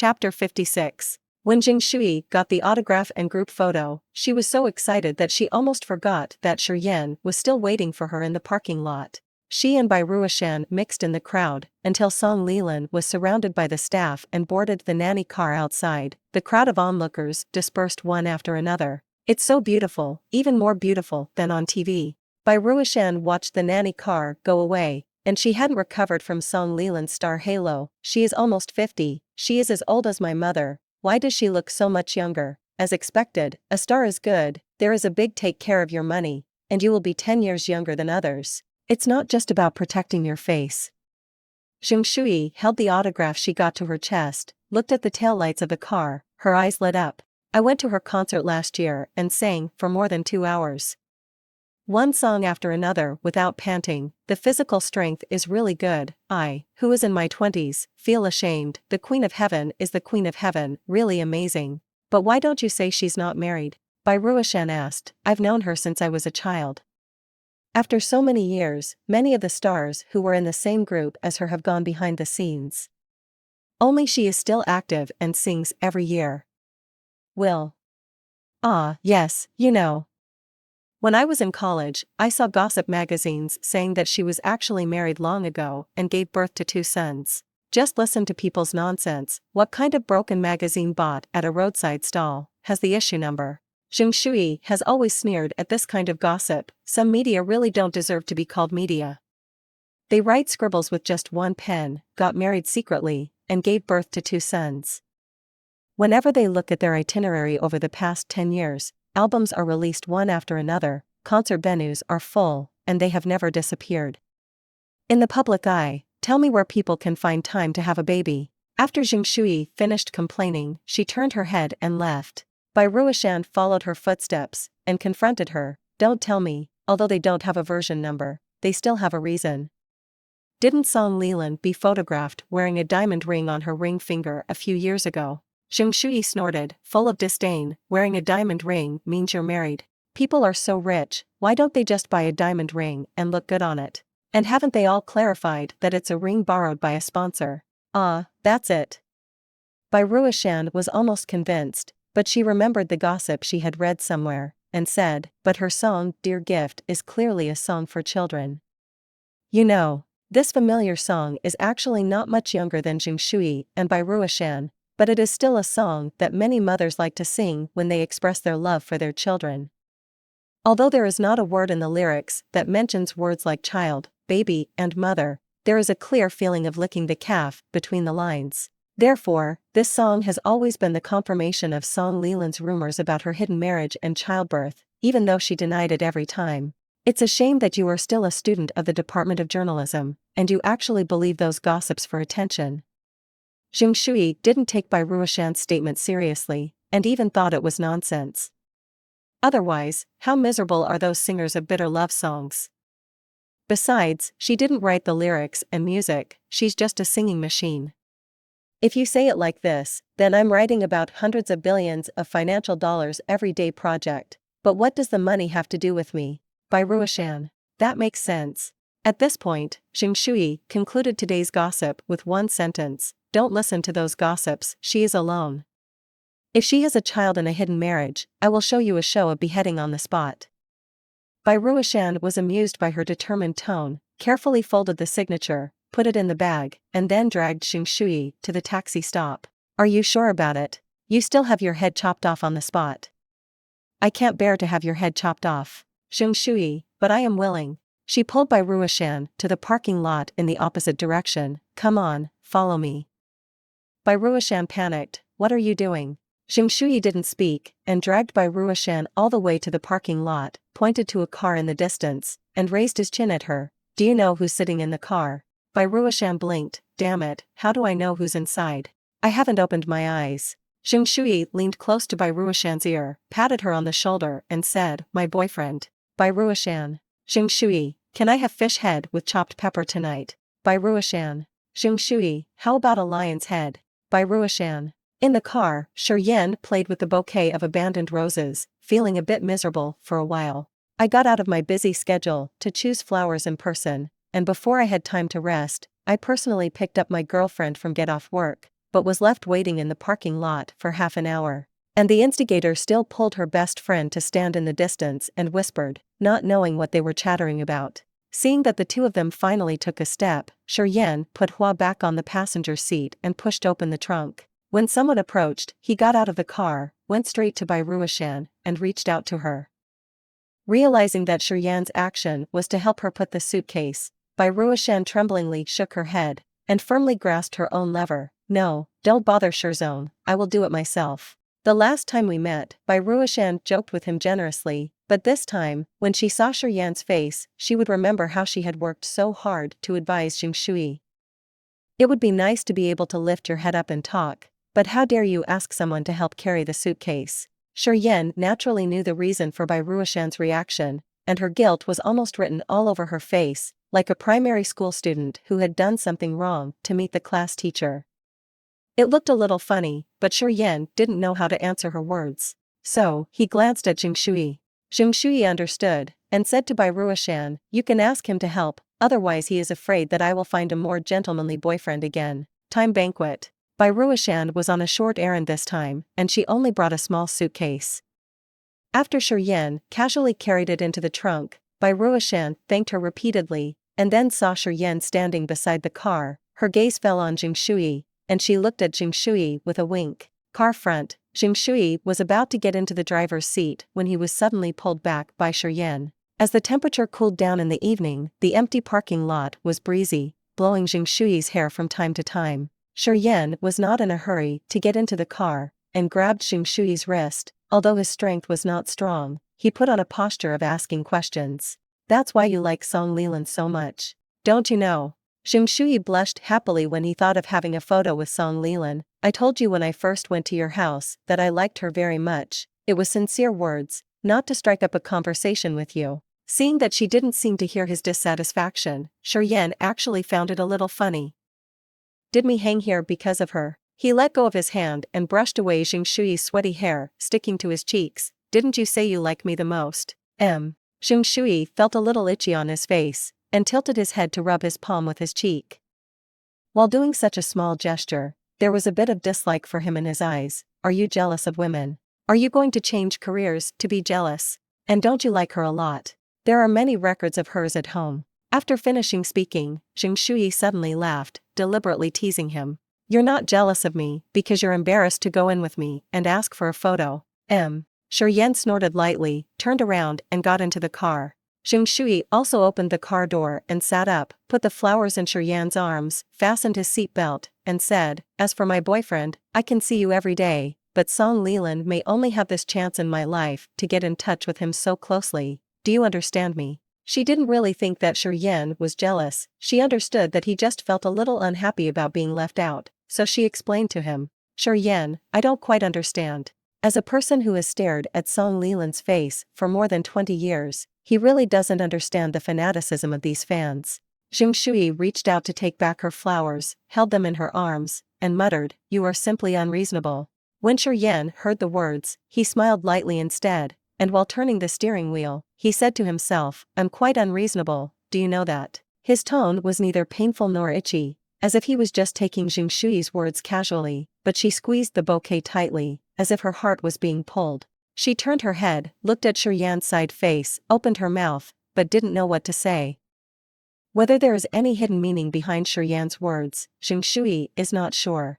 Chapter 56. When Shuyi got the autograph and group photo, she was so excited that she almost forgot that Shi Yan was still waiting for her in the parking lot. She and Bai Ruoshan mixed in the crowd, until Song Lilan was surrounded by the staff and boarded the nanny car outside. The crowd of onlookers dispersed one after another. "It's so beautiful, even more beautiful than on TV." Bai Ruoshan watched the nanny car go away, and she hadn't recovered from Song Lilan's star halo. "She is almost 50, she is as old as my mother. Why does she look so much younger?" As expected, a star is good, there is a big take care of your money, and you will be 10 years younger than others. It's not just about protecting your face. Shuyi held the autograph she got to her chest, looked at the taillights of the car, her eyes lit up. "I went to her concert last year and sang for more than 2 hours. One song after another without panting. The physical strength is really good. I, who is in my 20s, feel ashamed. The Queen of Heaven is the Queen of Heaven, really amazing." "But why don't you say she's not married?" Bai Ruoshan asked. "I've known her since I was a child." After so many years, many of the stars who were in the same group as her have gone behind the scenes. Only she is still active and sings every year. "Will." "Ah, yes, you know. When I was in college, I saw gossip magazines saying that she was actually married long ago and gave birth to 2 sons. Just listen to people's nonsense. What kind of broken magazine bought at a roadside stall has the issue number?" Shuyi has always sneered at this kind of gossip. Some media really don't deserve to be called media. They write scribbles with just one pen, got married secretly, and gave birth to 2 sons. Whenever they look at their itinerary over the past 10 years, albums are released one after another, concert venues are full, and they have never disappeared. In the public eye, tell me where people can find time to have a baby. After Shuyi finished complaining, she turned her head and left. Bai Ruoshan followed her footsteps, and confronted her. "Don't tell me, although they don't have a version number, they still have a reason. Didn't Song Lilan be photographed wearing a diamond ring on her ring finger a few years ago?" Shuyi snorted, full of disdain. "Wearing a diamond ring means you're married. People are so rich, why don't they just buy a diamond ring and look good on it? And haven't they all clarified that it's a ring borrowed by a sponsor?" "Ah, that's it." Bai Ruoshan was almost convinced, but she remembered the gossip she had read somewhere, and said, "But her song, Dear Gift, is clearly a song for children. You know, this familiar song is actually not much younger than Shuyi and Bai Ruoshan, but it is still a song that many mothers like to sing when they express their love for their children. Although there is not a word in the lyrics that mentions words like child, baby, and mother, there is a clear feeling of licking the calf between the lines. Therefore, this song has always been the confirmation of Song Lilan's rumors about her hidden marriage and childbirth, even though she denied it every time. It's a shame that you are still a student of the Department of Journalism, and you actually believe those gossips for attention." Shuyi didn't take Bai Ruoshan's statement seriously, and even thought it was nonsense. Otherwise, how miserable are those singers of bitter love songs? Besides, she didn't write the lyrics and music, she's just a singing machine. "If you say it like this, then I'm writing about hundreds of billions of financial dollars every day project. But what does the money have to do with me?" Bai Ruoshan. "That makes sense." At this point, Shuyi concluded today's gossip with one sentence: "Don't listen to those gossips, she is alone. If she has a child in a hidden marriage, I will show you a show of beheading on the spot." Bai Ruoshan was amused by her determined tone, carefully folded the signature, put it in the bag, and then dragged Shuyi to the taxi stop. "Are you sure about it? You still have your head chopped off on the spot." "I can't bear to have your head chopped off, Shuyi, but I am willing." She pulled Bai Ruoshan to the parking lot in the opposite direction. "Come on, follow me." Bai Ruoshan panicked. "What are you doing?" Shuyi didn't speak, and dragged Bai Ruoshan all the way to the parking lot, pointed to a car in the distance, and raised his chin at her. "Do you know who's sitting in the car?" Bai Ruoshan blinked. "Damn it, how do I know who's inside? I haven't opened my eyes." Shuyi leaned close to Bai Ruoshan's ear, patted her on the shoulder, and said, "My boyfriend." Bai Ruoshan. Shuyi, "Can I have fish head with chopped pepper tonight?" Bai Ruoshan. Shuyi, "How about a lion's head?" Bai Ruoshan. In the car, Shi Yan played with the bouquet of abandoned roses, feeling a bit miserable for a while. "I got out of my busy schedule to choose flowers in person, and before I had time to rest, I personally picked up my girlfriend from get off work. but was left waiting in the parking lot for half an hour. And the instigator still pulled her best friend to stand in the distance and whispered, not knowing what they were chattering about. Seeing that the two of them finally took a step, Shi Yan put Hua back on the passenger seat and pushed open the trunk. When someone approached, he got out of the car, went straight to Bai Ruoshan, and reached out to her. Realizing that Shi Yan's action was to help her put the suitcase, Bai Ruoshan tremblingly shook her head, and firmly grasped her own lever. No, don't bother Shirzone, I will do it myself. The last time we met, Bai Ruoshan joked with him generously, but this time, when she saw Shi Yan's face, she would remember how she had worked so hard to advise Shuyi. It would be nice to be able to lift your head up and talk, but how dare you ask someone to help carry the suitcase? Shi Yan naturally knew the reason for Bai Ruoshan's reaction, and her guilt was almost written all over her face, like a primary school student who had done something wrong to meet the class teacher. It looked a little funny, but Shi Yan didn't know how to answer her words. So, he glanced at Shuyi. Shuyi understood, and said to Bai Ruoshan, you can ask him to help, otherwise he is afraid that I will find a more gentlemanly boyfriend again. Time banquet. Bai Ruoshan was on a short errand this time, and she only brought a small suitcase. After Shi Yan casually carried it into the trunk, Bai Ruoshan thanked her repeatedly, and then saw Shi Yan standing beside the car. Her gaze fell on Shuyi, and she looked at Shuyi with a wink. Car front. Shuyi was about to get into the driver's seat when he was suddenly pulled back by Shi Yan. As the temperature cooled down in the evening, the empty parking lot was breezy, blowing Shuyi's hair from time to time. Shi Yan was not in a hurry to get into the car, and grabbed Shuyi's wrist. Although his strength was not strong, he put on a posture of asking questions. That's why you like Song Lilan so much, don't you know? Shuyi blushed happily when he thought of having a photo with Song Lilan. I told you when I first went to your house that I liked her very much. It was sincere words, not to strike up a conversation with you. Seeing that she didn't seem to hear his dissatisfaction, Shi Yan actually found it a little funny. Did me hang here because of her? He let go of his hand and brushed away Shuyi's sweaty hair, sticking to his cheeks. Didn't you say you like me the most? Shuyi felt a little itchy on his face, and tilted his head to rub his palm with his cheek. While doing such a small gesture, there was a bit of dislike for him in his eyes. Are you jealous of women? Are you going to change careers to be jealous? And don't you like her a lot? There are many records of hers at home. After finishing speaking, Shuyi suddenly laughed, deliberately teasing him. You're not jealous of me because you're embarrassed to go in with me and ask for a photo. Shi Yan snorted lightly, turned around and got into the car. Shuyi also opened the car door and sat up, put the flowers in Shi Yan's arms, fastened his seatbelt, and said, as for my boyfriend, I can see you every day, but Song Lilan may only have this chance in my life to get in touch with him so closely. Do you understand me? She didn't really think that Shi Yan was jealous. She understood that he just felt a little unhappy about being left out, so she explained to him. Shi Yan, I don't quite understand. As a person who has stared at Song Lilan's face for more than 20 years, he really doesn't understand the fanaticism of these fans. Shuyi reached out to take back her flowers, held them in her arms, and muttered, you are simply unreasonable. When Shi Yan heard the words, he smiled lightly instead, and while turning the steering wheel, he said to himself, I'm quite unreasonable, do you know that? His tone was neither painful nor itchy, as if he was just taking Shuyi's words casually, but she squeezed the bouquet tightly, as if her heart was being pulled. She turned her head, looked at Shi Yan's side face, opened her mouth, but didn't know what to say. Whether there is any hidden meaning behind Shi Yan's words, Shuyi is not sure.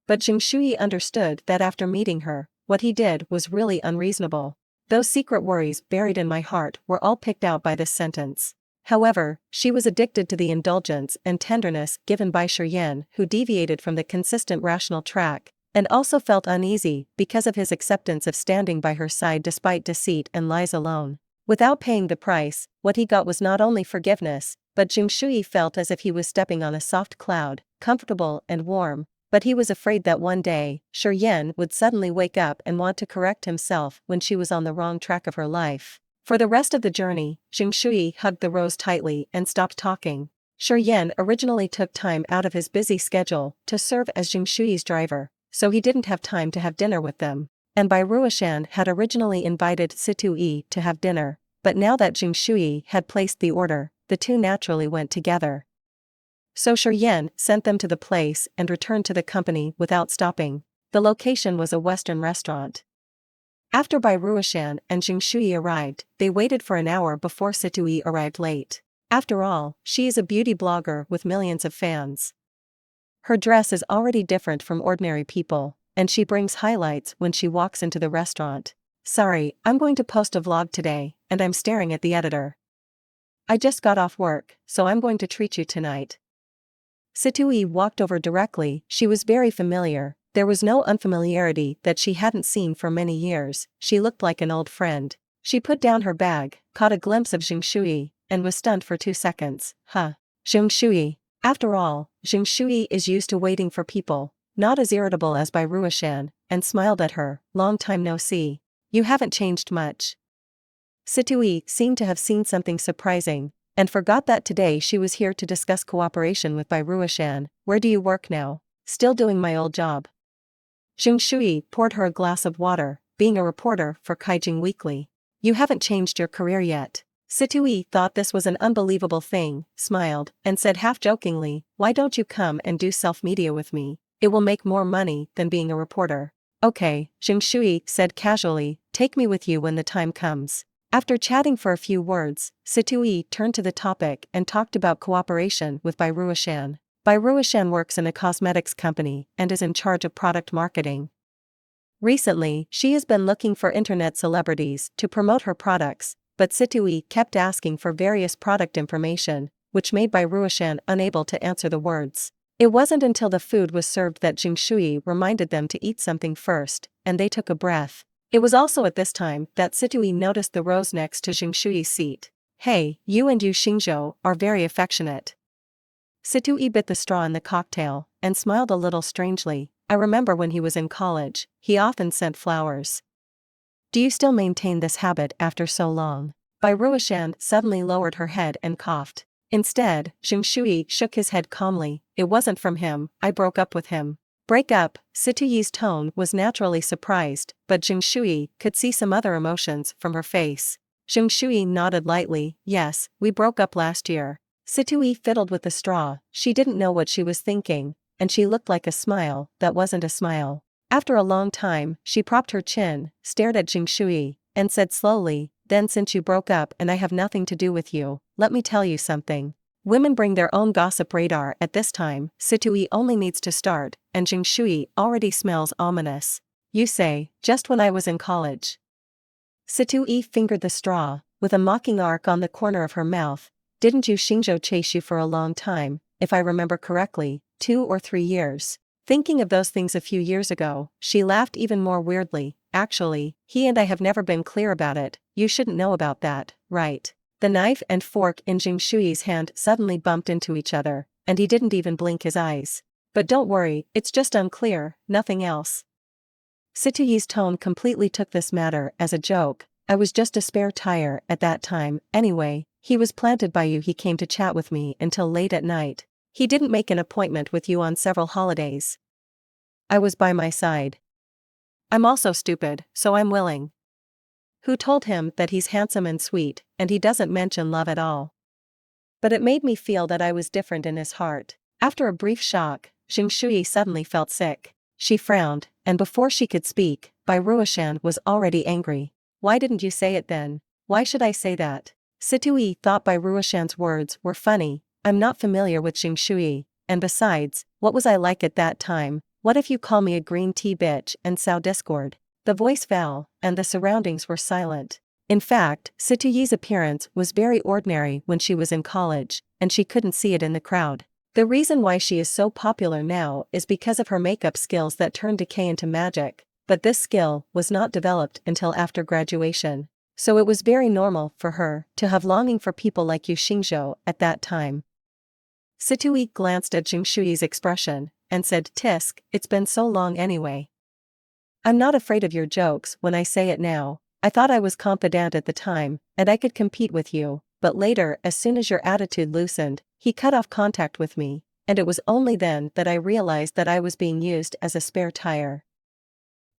But Shuyi understood that after meeting her, what he did was really unreasonable. Those secret worries buried in my heart were all picked out by this sentence. However, she was addicted to the indulgence and tenderness given by Shi Yan, who deviated from the consistent rational track, and also felt uneasy because of his acceptance of standing by her side despite deceit and lies alone. Without paying the price, what he got was not only forgiveness, but Shuyi felt as if he was stepping on a soft cloud, comfortable and warm, but he was afraid that one day, Shi Yan would suddenly wake up and want to correct himself when she was on the wrong track of her life. For the rest of the journey, Shuyi hugged the rose tightly and stopped talking. Shi Yan originally took time out of his busy schedule to serve as Shuyi's driver, so he didn't have time to have dinner with them. And Bai Ruoshan had originally invited Shuyi to have dinner, but now that Shuyi had placed the order, the two naturally went together. So Shi Yan sent them to the place and returned to the company without stopping. The location was a Western restaurant. After Bai Ruoshan and Shuyi arrived, they waited for an hour before Shuyi arrived late. After all, she is a beauty blogger with millions of fans. Her dress is already different from ordinary people, and she brings highlights when she walks into the restaurant. Sorry, I'm going to post a vlog today, and I'm staring at the editor. I just got off work, so I'm going to treat you tonight. Shuyi walked over directly. She was very familiar. There was no unfamiliarity that she hadn't seen for many years. She looked like an old friend. She put down her bag, caught a glimpse of Shuyi, and was stunned for 2 seconds. Huh. Shuyi. After all, Shuyi is used to waiting for people, not as irritable as Bai Ruoshan, and smiled at her. Long time no see. You haven't changed much. Shuyi seemed to have seen something surprising, and forgot that today she was here to discuss cooperation with Bai Ruoshan. Where do you work now? Still doing my old job. Shuyi poured her a glass of water, being a reporter for Kaijing Weekly. You haven't changed your career yet. Shuyi thought this was an unbelievable thing, smiled, and said half-jokingly, why don't you come and do self-media with me? It will make more money than being a reporter. Okay, Shuyi said casually, take me with you when the time comes. After chatting for a few words, Shuyi turned to the topic and talked about cooperation with Bai Ruoshan. Bai Ruoshan works in a cosmetics company and is in charge of product marketing. Recently, she has been looking for internet celebrities to promote her products, but Shuyi kept asking for various product information, which made Bai Ruoshan unable to answer the words. It wasn't until the food was served that Shuyi reminded them to eat something first, and they took a breath. It was also at this time that Shuyi noticed the rose next to Shuy's seat. Hey, you and you Xingzhou are very affectionate. Shuyi bit the straw in the cocktail, and smiled a little strangely. I remember when he was in college, he often sent flowers. Do you still maintain this habit after so long? Bai Ruoshan suddenly lowered her head and coughed. Instead, Shuyi shook his head calmly. It wasn't from him, I broke up with him. Break up? Shuyi's tone was naturally surprised, but Shuyi could see some other emotions from her face. Shuyi nodded lightly, yes, we broke up last year. Shuyi fiddled with the straw. She didn't know what she was thinking, and she looked like a smile that wasn't a smile. After a long time, she propped her chin, stared at Shuyi, and said slowly, then since you broke up and I have nothing to do with you, let me tell you something. Women bring their own gossip radar at this time. Shuyi only needs to start, and Shuyi already smells ominous. You say, just when I was in college. Shuyi fingered the straw, with a mocking arc on the corner of her mouth. Didn't you Xingzhou chase you for a long time, if I remember correctly, 2 or 3 years? Thinking of those things a few years ago, she laughed even more weirdly. Actually, he and I have never been clear about it. You shouldn't know about that, right? The knife and fork in Shuyi's hand suddenly bumped into each other, and he didn't even blink his eyes. But don't worry, it's just unclear, nothing else. Shuyi's tone completely took this matter as a joke. I was just a spare tire at that time. Anyway, he was planted by you. He came to chat with me until late at night. He didn't make an appointment with you on several holidays. I was by my side. I'm also stupid, so I'm willing. Who told him that he's handsome and sweet, and he doesn't mention love at all? But it made me feel that I was different in his heart. After a brief shock, Shuyi suddenly felt sick. She frowned, and before she could speak, Bai Ruoshan was already angry. Why didn't you say it then? Why should I say that? Shuyi thought Bai Ruoshan's words were funny. I'm not familiar with Shuyi, and besides, what was I like at that time? What if you call me a green tea bitch and sow discord? The voice fell, and the surroundings were silent. In fact, Shuyi's appearance was very ordinary when she was in college, and she couldn't see it in the crowd. The reason why she is so popular now is because of her makeup skills that turn decay into magic, but this skill was not developed until after graduation. So it was very normal for her to have longing for people like you Xingzhou at that time. Shuyi glanced at Shuyi's expression, and said, Tisk, it's been so long anyway. I'm not afraid of your jokes when I say it now. I thought I was confident at the time, and I could compete with you, but later as soon as your attitude loosened, he cut off contact with me, and it was only then that I realized that I was being used as a spare tire.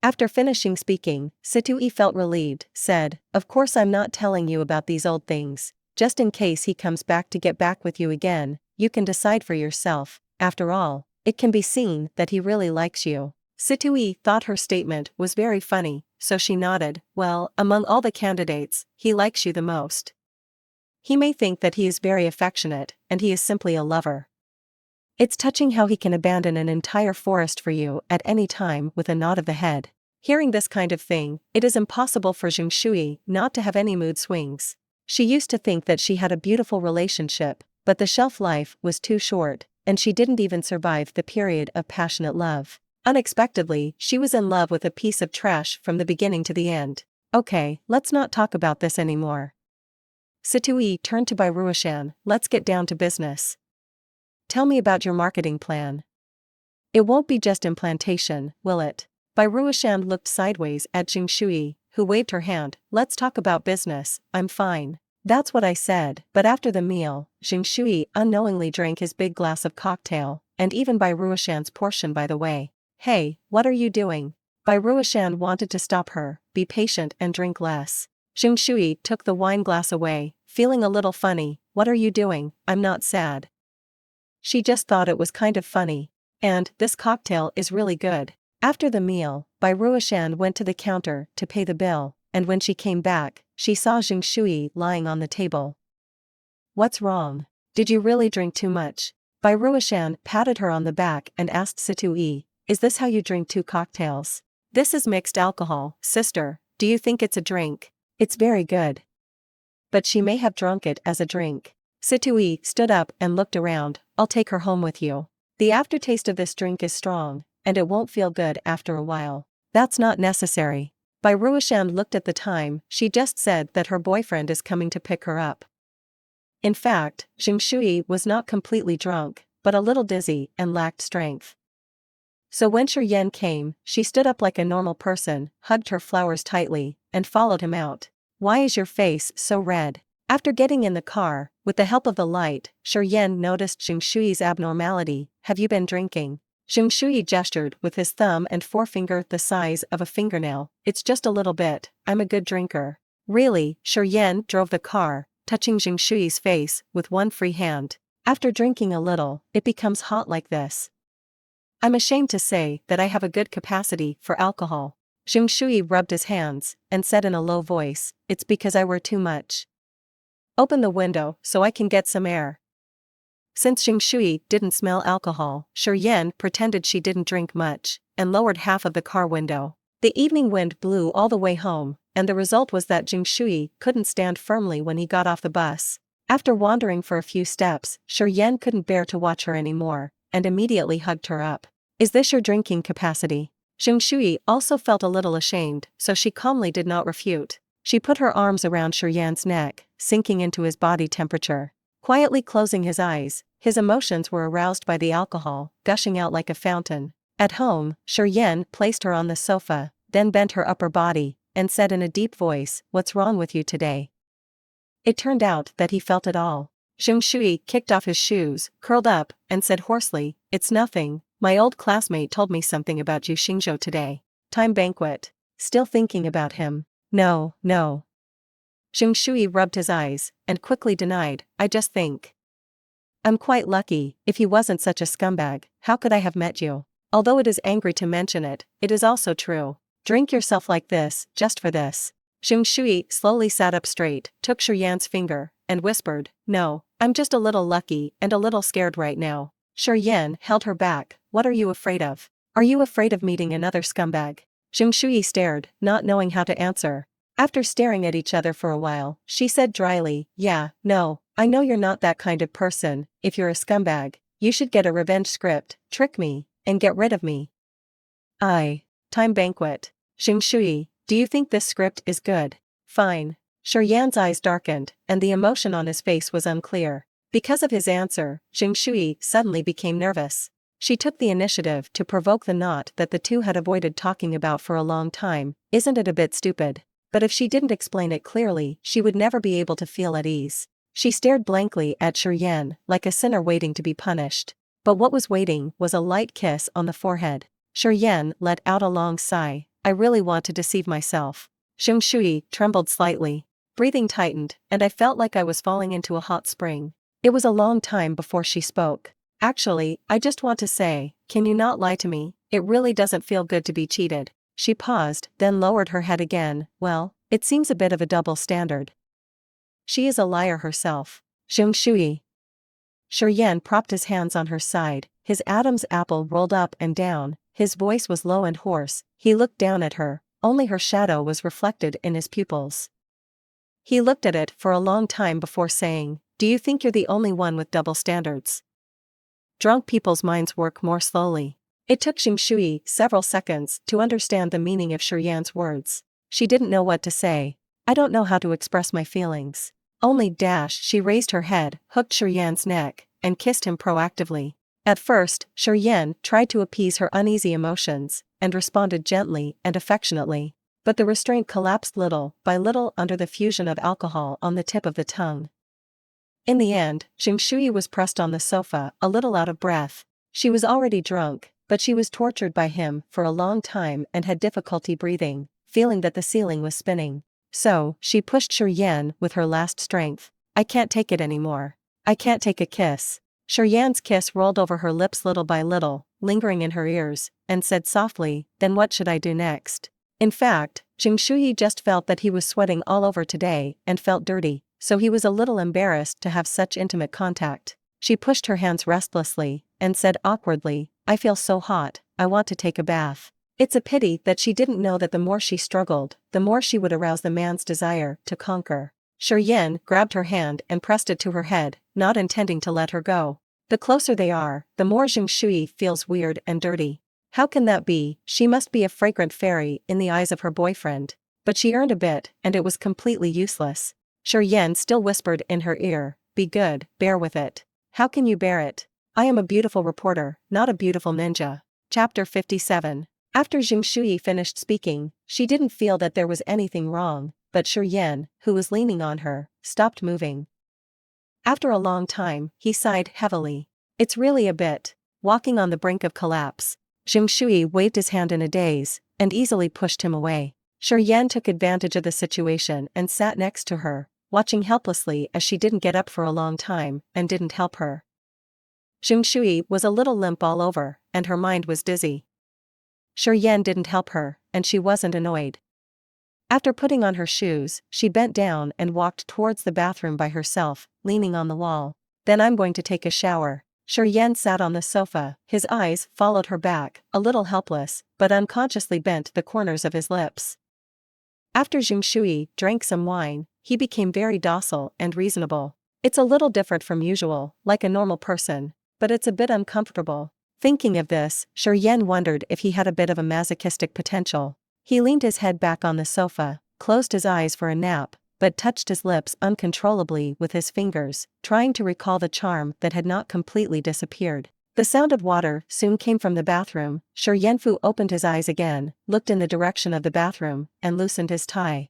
After finishing speaking, Shuyi felt relieved, said, Of course I'm not telling you about these old things, just in case he comes back to get back with you again. you can decide for yourself. After all, it can be seen that he really likes you. Shuyi thought her statement was very funny, so she nodded. Well, among all the candidates, he likes you the most. He may think that he is very affectionate, and he is simply a lover. It's touching how he can abandon an entire forest for you at any time with a nod of the head. Hearing this kind of thing, it is impossible for Shuyi not to have any mood swings. She used to think that she had a beautiful relationship, but the shelf life was too short, and she didn't even survive the period of passionate love. Unexpectedly, she was in love with a piece of trash from the beginning to the end. Okay, let's not talk about this anymore. Shuyi turned to Ruoshan. Let's get down to business. Tell me about your marketing plan. It won't be just implantation, will it? Ruoshan looked sideways at Shuyi, who waved her hand. Let's talk about business. I'm fine. That's what I said. But after the meal, Shuyi unknowingly drank his big glass of cocktail, and even Ruoshan's portion, by the way. Hey, what are you doing? Ruoshan wanted to stop her. Be patient and drink less. Shuyi took the wine glass away, feeling a little funny. What are you doing? I'm not sad. She just thought it was kind of funny. And this cocktail is really good. After the meal, Ruoshan went to the counter to pay the bill, and when she came back, she saw Shuyi lying on the table. What's wrong? Did you really drink too much? Ruoshan patted her on the back and asked Shuyi, is this how you drink 2 cocktails? This is mixed alcohol, sister. Do you think it's a drink? It's very good. But she may have drunk it as a drink. Shuyi stood up and looked around. I'll take her home with you. The aftertaste of this drink is strong, and it won't feel good after a while. That's not necessary. Ruoshan looked at the time. She just said that her boyfriend is coming to pick her up. In fact, Shuyi was not completely drunk, but a little dizzy and lacked strength. So when Shi Yan came, she stood up like a normal person, hugged her flowers tightly, and followed him out. Why is your face so red? After getting in the car, with the help of the light, Shi Yan noticed Shuyi's abnormality. Have you been drinking? Shuyi gestured with his thumb and forefinger the size of a fingernail. It's just a little bit. I'm a good drinker. Really? Shi Yan drove the car, touching Shuyi's face with one free hand. After drinking a little, it becomes hot like this. I'm ashamed to say that I have a good capacity for alcohol. Shuyi rubbed his hands and said in a low voice, it's because I wear too much. Open the window so I can get some air. Since Shuyi didn't smell alcohol, Shi Yan pretended she didn't drink much, and lowered half of the car window. The evening wind blew all the way home, and the result was that Shuyi couldn't stand firmly when he got off the bus. After wandering for a few steps, Shi Yan couldn't bear to watch her anymore, and immediately hugged her up. Is this your drinking capacity? Shuyi also felt a little ashamed, so she calmly did not refute. She put her arms around Shi Yan's neck, sinking into his body temperature. Quietly closing his eyes, his emotions were aroused by the alcohol, gushing out like a fountain. At home, Shi Yan placed her on the sofa, then bent her upper body, and said in a deep voice, what's wrong with you today? It turned out that he felt it all. Shuyi kicked off his shoes, curled up, and said hoarsely, it's nothing. My old classmate told me something about you Xingzhou today. Time banquet. Still thinking about him. No. Shuyi rubbed his eyes, and quickly denied, I just think. I'm quite lucky. If he wasn't such a scumbag, how could I have met you? Although it is angry to mention it, it is also true. Drink yourself like this, just for this. Shuyi slowly sat up straight, took Shi Yan's finger, and whispered, no, I'm just a little lucky and a little scared right now. Shi Yan held her back. What are you afraid of? Are you afraid of meeting another scumbag? Shuyi stared, not knowing how to answer. After staring at each other for a while, she said dryly, yeah, no, I know you're not that kind of person. If you're a scumbag, you should get a revenge script, trick me, and get rid of me. Time banquet. Shuyi, do you think this script is good? Fine. Shi Yan's eyes darkened, and the emotion on his face was unclear. Because of his answer, Shuyi suddenly became nervous. She took the initiative to provoke the knot that the two had avoided talking about for a long time. Isn't it a bit stupid? But if she didn't explain it clearly, she would never be able to feel at ease. She stared blankly at Shi Yan, like a sinner waiting to be punished. But what was waiting was a light kiss on the forehead. Shi Yan let out a long sigh. I really want to deceive myself. Shuyi trembled slightly. Breathing tightened, and I felt like I was falling into a hot spring. It was a long time before she spoke. Actually, I just want to say, can you not lie to me? It really doesn't feel good to be cheated. She paused, then lowered her head again. Well, it seems a bit of a double standard. She is a liar herself. Shuyi. Shi Yan propped his hands on her side, his Adam's apple rolled up and down, his voice was low and hoarse. He looked down at her, only her shadow was reflected in his pupils. He looked at it for a long time before saying, do you think you're the only one with double standards? Drunk people's minds work more slowly. It took Shuyi several seconds to understand the meaning of Shi Yan's words. She didn't know what to say. I don't know how to express my feelings. Only she raised her head, hooked Shi Yan's neck, and kissed him proactively. At first, Shi Yan tried to appease her uneasy emotions, and responded gently and affectionately. But the restraint collapsed little by little under the fusion of alcohol on the tip of the tongue. In the end, Shuyi was pressed on the sofa, a little out of breath. She was already drunk, but she was tortured by him for a long time and had difficulty breathing, feeling that the ceiling was spinning. So, she pushed Shi Yan with her last strength. I can't take it anymore. I can't take a kiss. Shi Yan's kiss rolled over her lips little by little, lingering in her ears, and said softly, then what should I do next? In fact, Shuyi just felt that he was sweating all over today and felt dirty, so he was a little embarrassed to have such intimate contact. She pushed her hands restlessly, and said awkwardly, I feel so hot, I want to take a bath. It's a pity that she didn't know that the more she struggled, the more she would arouse the man's desire to conquer. Shi Yan grabbed her hand and pressed it to her head, not intending to let her go. The closer they are, the more Shuyi feels weird and dirty. How can that be? She must be a fragrant fairy in the eyes of her boyfriend. But she earned a bit, and it was completely useless. Shi Yan still whispered in her ear, be good, bear with it. How can you bear it? I am a beautiful reporter, not a beautiful ninja. Chapter 57. After Shuyi finished speaking, she didn't feel that there was anything wrong, but Shi Yan, who was leaning on her, stopped moving. After a long time, he sighed heavily. It's really a bit. Walking on the brink of collapse. Shuyi waved his hand in a daze, and easily pushed him away. Shi Yan took advantage of the situation and sat next to her, watching helplessly as she didn't get up for a long time, and didn't help her. Shuyi was a little limp all over, and her mind was dizzy. Shi Yan didn't help her, and she wasn't annoyed. After putting on her shoes, she bent down and walked towards the bathroom by herself, leaning on the wall. Then I'm going to take a shower. Shi Yan sat on the sofa, his eyes followed her back, a little helpless, but unconsciously bent the corners of his lips. After Shuyi drank some wine, he became very docile and reasonable. It's a little different from usual, like a normal person, but it's a bit uncomfortable. Thinking of this, Shi Yan wondered if he had a bit of a masochistic potential. He leaned his head back on the sofa, closed his eyes for a nap, but touched his lips uncontrollably with his fingers, trying to recall the charm that had not completely disappeared. The sound of water soon came from the bathroom. Shi Yanfu opened his eyes again, looked in the direction of the bathroom, and loosened his tie.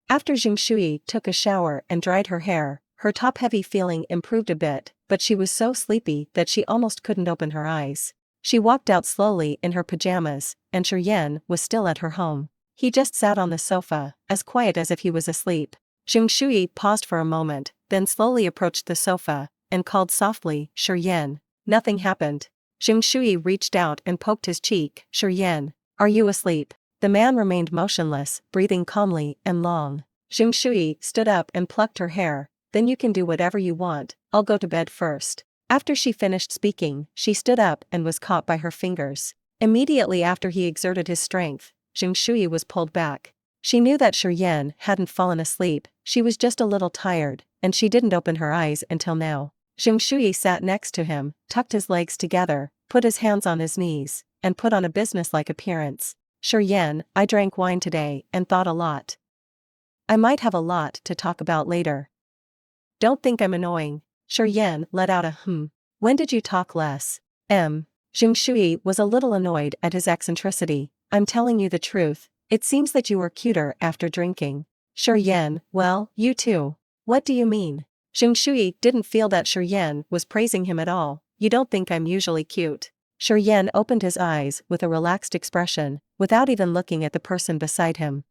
After Shuyi took a shower and dried her hair, her top-heavy feeling improved a bit, but she was so sleepy that she almost couldn't open her eyes. She walked out slowly in her pajamas, and Shi Yan was still at her home. He just sat on the sofa, as quiet as if he was asleep. Shuyi paused for a moment, then slowly approached the sofa, and called softly, Shi Yan. Nothing happened. Shuyi reached out and poked his cheek. Shi Yan, are you asleep? The man remained motionless, breathing calmly and long. Shuyi stood up and plucked her hair. Then you can do whatever you want, I'll go to bed first. After she finished speaking, she stood up and was caught by her fingers. Immediately after he exerted his strength, Shuyi was pulled back. She knew that Shi Yan hadn't fallen asleep, she was just a little tired, and she didn't open her eyes until now. Shuyi sat next to him, tucked his legs together, put his hands on his knees, and put on a businesslike appearance. Shi Yan, I drank wine today and thought a lot. I might have a lot to talk about later. Don't think I'm annoying. Shi Yan let out a When did you talk less? Shuyi was a little annoyed at his eccentricity. I'm telling you the truth, it seems that you were cuter after drinking. Shi Yan, well, you too. What do you mean? Shuyi didn't feel that Shi Yan was praising him at all. You don't think I'm usually cute? Shi Yan opened his eyes with a relaxed expression, without even looking at the person beside him.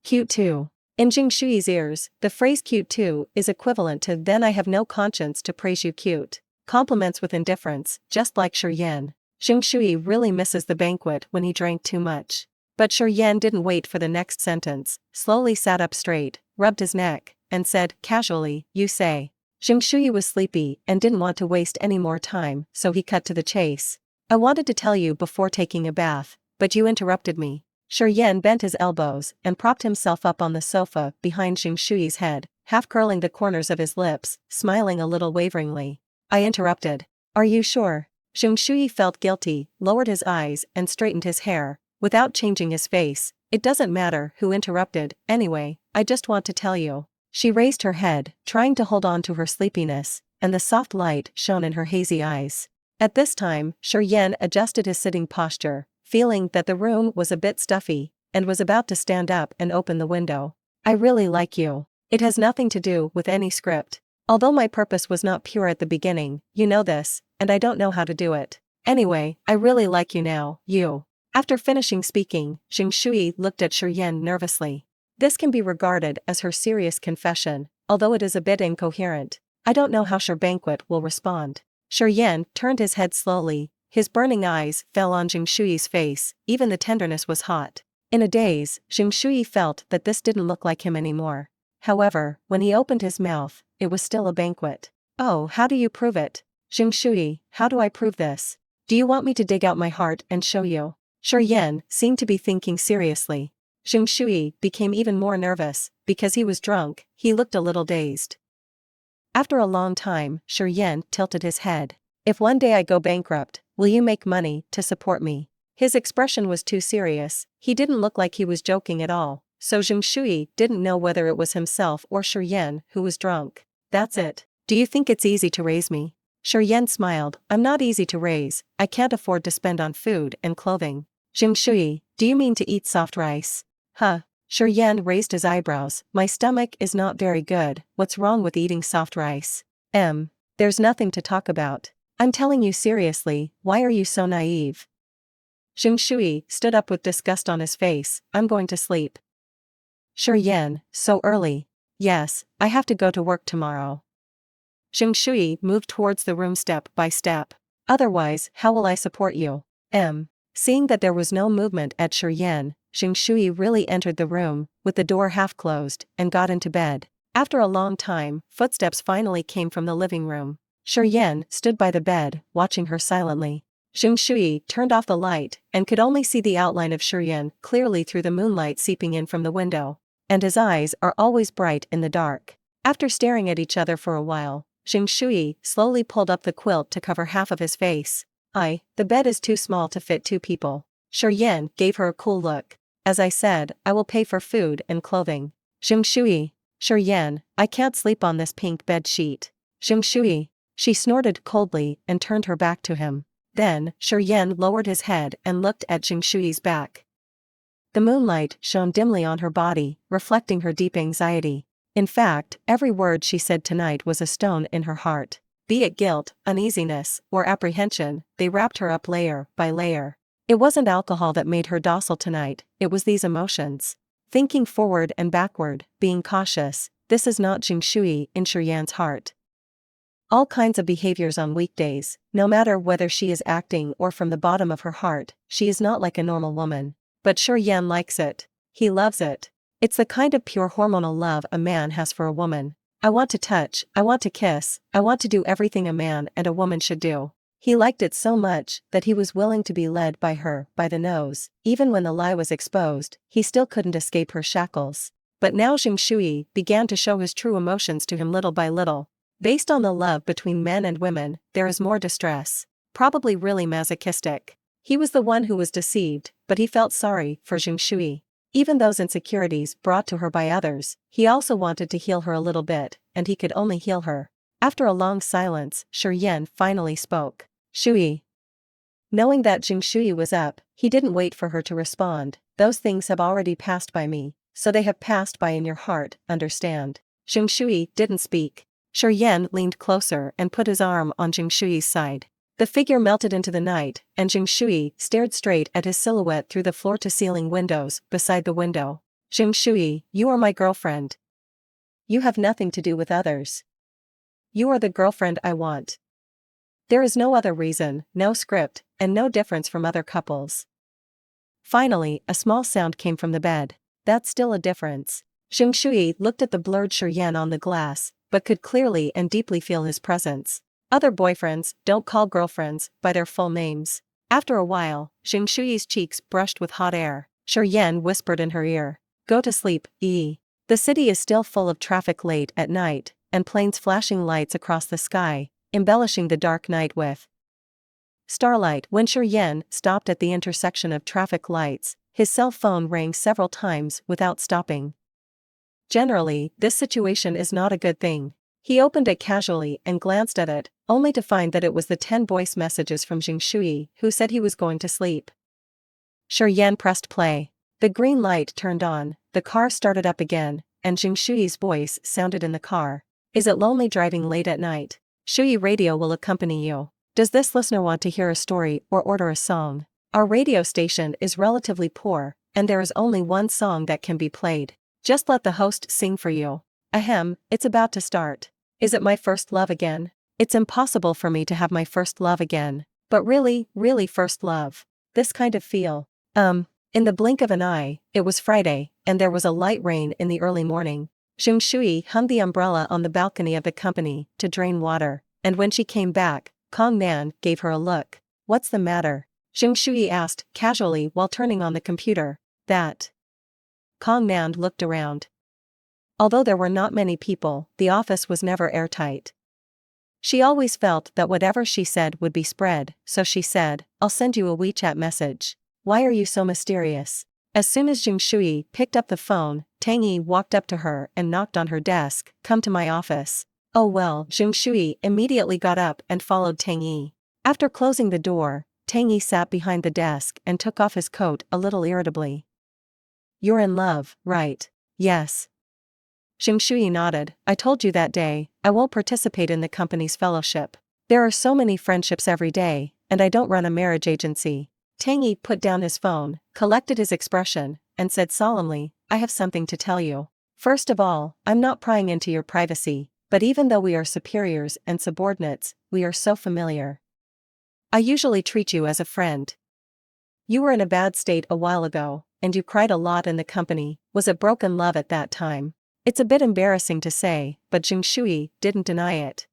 Cute too. In Shuyi's ears, the phrase cute too is equivalent to then I have no conscience to praise you cute. Compliments with indifference, just like Shi Yan. Shuyi really misses the banquet when he drank too much. But Shi Yan didn't wait for the next sentence, slowly sat up straight, rubbed his neck, and said, casually, you say. Shuyi was sleepy and didn't want to waste any more time, so he cut to the chase. I wanted to tell you before taking a bath, but you interrupted me. Shi Yan bent his elbows and propped himself up on the sofa behind Shuyi's head, half curling the corners of his lips, smiling a little waveringly. I interrupted. Are you sure? Shuyi felt guilty, lowered his eyes and straightened his hair, without changing his face. It doesn't matter who interrupted, anyway, I just want to tell you. She raised her head, trying to hold on to her sleepiness, and the soft light shone in her hazy eyes. At this time, Shi Yan adjusted his sitting posture, feeling that the room was a bit stuffy, and was about to stand up and open the window. I really like you. It has nothing to do with any script. Although my purpose was not pure at the beginning, you know this, and I don't know how to do it. Anyway, I really like you now, you. After finishing speaking, Shuyi looked at Shi Yan nervously. This can be regarded as her serious confession, although it is a bit incoherent. I don't know how Shi Banquet will respond. Shi Yan turned his head slowly, his burning eyes fell on Shuyi's face, even the tenderness was hot. In a daze, Shuyi felt that this didn't look like him anymore. However, when he opened his mouth, it was still a banquet. Oh, how do you prove it? Shuyi, how do I prove this? Do you want me to dig out my heart and show you? Shi Yan seemed to be thinking seriously. Shuyi became even more nervous, because he was drunk, he looked a little dazed. After a long time, Shi Yan tilted his head. If one day I go bankrupt, will you make money to support me? His expression was too serious, he didn't look like he was joking at all, so Shuyi didn't know whether it was himself or Shi Yan who was drunk. That's it. Do you think it's easy to raise me? Shi Yan smiled. I'm not easy to raise, I can't afford to spend on food and clothing. Shuyi, do you mean to eat soft rice? Huh? Shi Yan raised his eyebrows. My stomach is not very good, what's wrong with eating soft rice? There's nothing to talk about. I'm telling you seriously, why are you so naive? Shuyi stood up with disgust on his face. I'm going to sleep. Shi Yan, so early? Yes, I have to go to work tomorrow. Shuyi moved towards the room step by step. Otherwise, how will I support you? Seeing that there was no movement at Shi Yan, Shuyi really entered the room, with the door half closed, and got into bed. After a long time, footsteps finally came from the living room. Shi Yan stood by the bed, watching her silently. Shuyi turned off the light, and could only see the outline of Shi Yan clearly through the moonlight seeping in from the window. And his eyes are always bright in the dark. After staring at each other for a while, Shuyi slowly pulled up the quilt to cover half of his face. The bed is too small to fit two people. Shi Yan gave her a cool look. As I said, I will pay for food and clothing. Shuyi. Shi Yan, I can't sleep on this pink bed sheet. Shuyi. She snorted coldly and turned her back to him. Then, Shi Yan lowered his head and looked at Shuyi's back. The moonlight shone dimly on her body, reflecting her deep anxiety. In fact, every word she said tonight was a stone in her heart. Be it guilt, uneasiness, or apprehension, they wrapped her up layer by layer. It wasn't alcohol that made her docile tonight, it was these emotions. Thinking forward and backward, being cautious, this is not Shuyi in Shi Yan's heart. All kinds of behaviors on weekdays, no matter whether she is acting or from the bottom of her heart, she is not like a normal woman. But Shi Yan likes it. He loves it. It's the kind of pure hormonal love a man has for a woman. I want to touch, I want to kiss, I want to do everything a man and a woman should do. He liked it so much that he was willing to be led by her by the nose. Even when the lie was exposed, he still couldn't escape her shackles. But now Shuyi began to show his true emotions to him little by little. Based on the love between men and women, there is more distress. Probably really masochistic. He was the one who was deceived, but he felt sorry for Shuyi. Even those insecurities brought to her by others, he also wanted to heal her a little bit, and he could only heal her. After a long silence, Shi Yan finally spoke. Shuyi. Knowing that Shuyi was up, he didn't wait for her to respond. Those things have already passed by me, so they have passed by in your heart, understand? Shuyi didn't speak. Shi Yan leaned closer and put his arm on Shuyi's side. The figure melted into the night, and Shuyi stared straight at his silhouette through the floor-to-ceiling windows beside the window. Shuyi, you are my girlfriend. You have nothing to do with others. You are the girlfriend I want. There is no other reason, no script, and no difference from other couples. Finally, a small sound came from the bed. That's still a difference. Shuyi looked at the blurred Shi Yan on the glass, but could clearly and deeply feel his presence. Other boyfriends don't call girlfriends by their full names. After a while, Shuyi's cheeks brushed with hot air. Shi Yan whispered in her ear, "Go to sleep, E." The city is still full of traffic late at night, and planes flashing lights across the sky, embellishing the dark night with starlight. When Shi Yan stopped at the intersection of traffic lights, his cell phone rang several times without stopping. Generally, this situation is not a good thing. He opened it casually and glanced at it, only to find that it was the 10 voice messages from Shuyi, who said he was going to sleep. Shi Yan pressed play. The green light turned on, the car started up again, and Shuyi's voice sounded in the car. "Is it lonely driving late at night? Shuyi Radio will accompany you. Does this listener want to hear a story or order a song? Our radio station is relatively poor, and there is only one song that can be played. Just let the host sing for you. Ahem, it's about to start. Is it my first love again? It's impossible for me to have my first love again. But really, really first love. This kind of feel. In the blink of an eye, it was Friday, and there was a light rain in the early morning. Shuyi hung the umbrella on the balcony of the company to drain water, and when she came back, Kong Nan gave her a look. "What's the matter?" Shuyi asked, casually while turning on the computer. "That." Kong Nan looked around. Although there were not many people, the office was never airtight. She always felt that whatever she said would be spread, so she said, "I'll send you a WeChat message." "Why are you so mysterious?" As soon as Shuyi picked up the phone, Tang Yi walked up to her and knocked on her desk. "Come to my office." "Oh well." Shuyi immediately got up and followed Tang Yi. After closing the door, Tang Yi sat behind the desk and took off his coat a little irritably. "You're in love, right?" "Yes." Shuyi nodded. "I told you that day, I won't participate in the company's fellowship. There are so many friendships every day, and I don't run a marriage agency." Tang Yi put down his phone, collected his expression, and said solemnly, "I have something to tell you. First of all, I'm not prying into your privacy, but even though we are superiors and subordinates, we are so familiar. I usually treat you as a friend. You were in a bad state a while ago, and you cried a lot in the company. Was it broken love at that time?" It's a bit embarrassing to say, but Shuyi didn't deny it.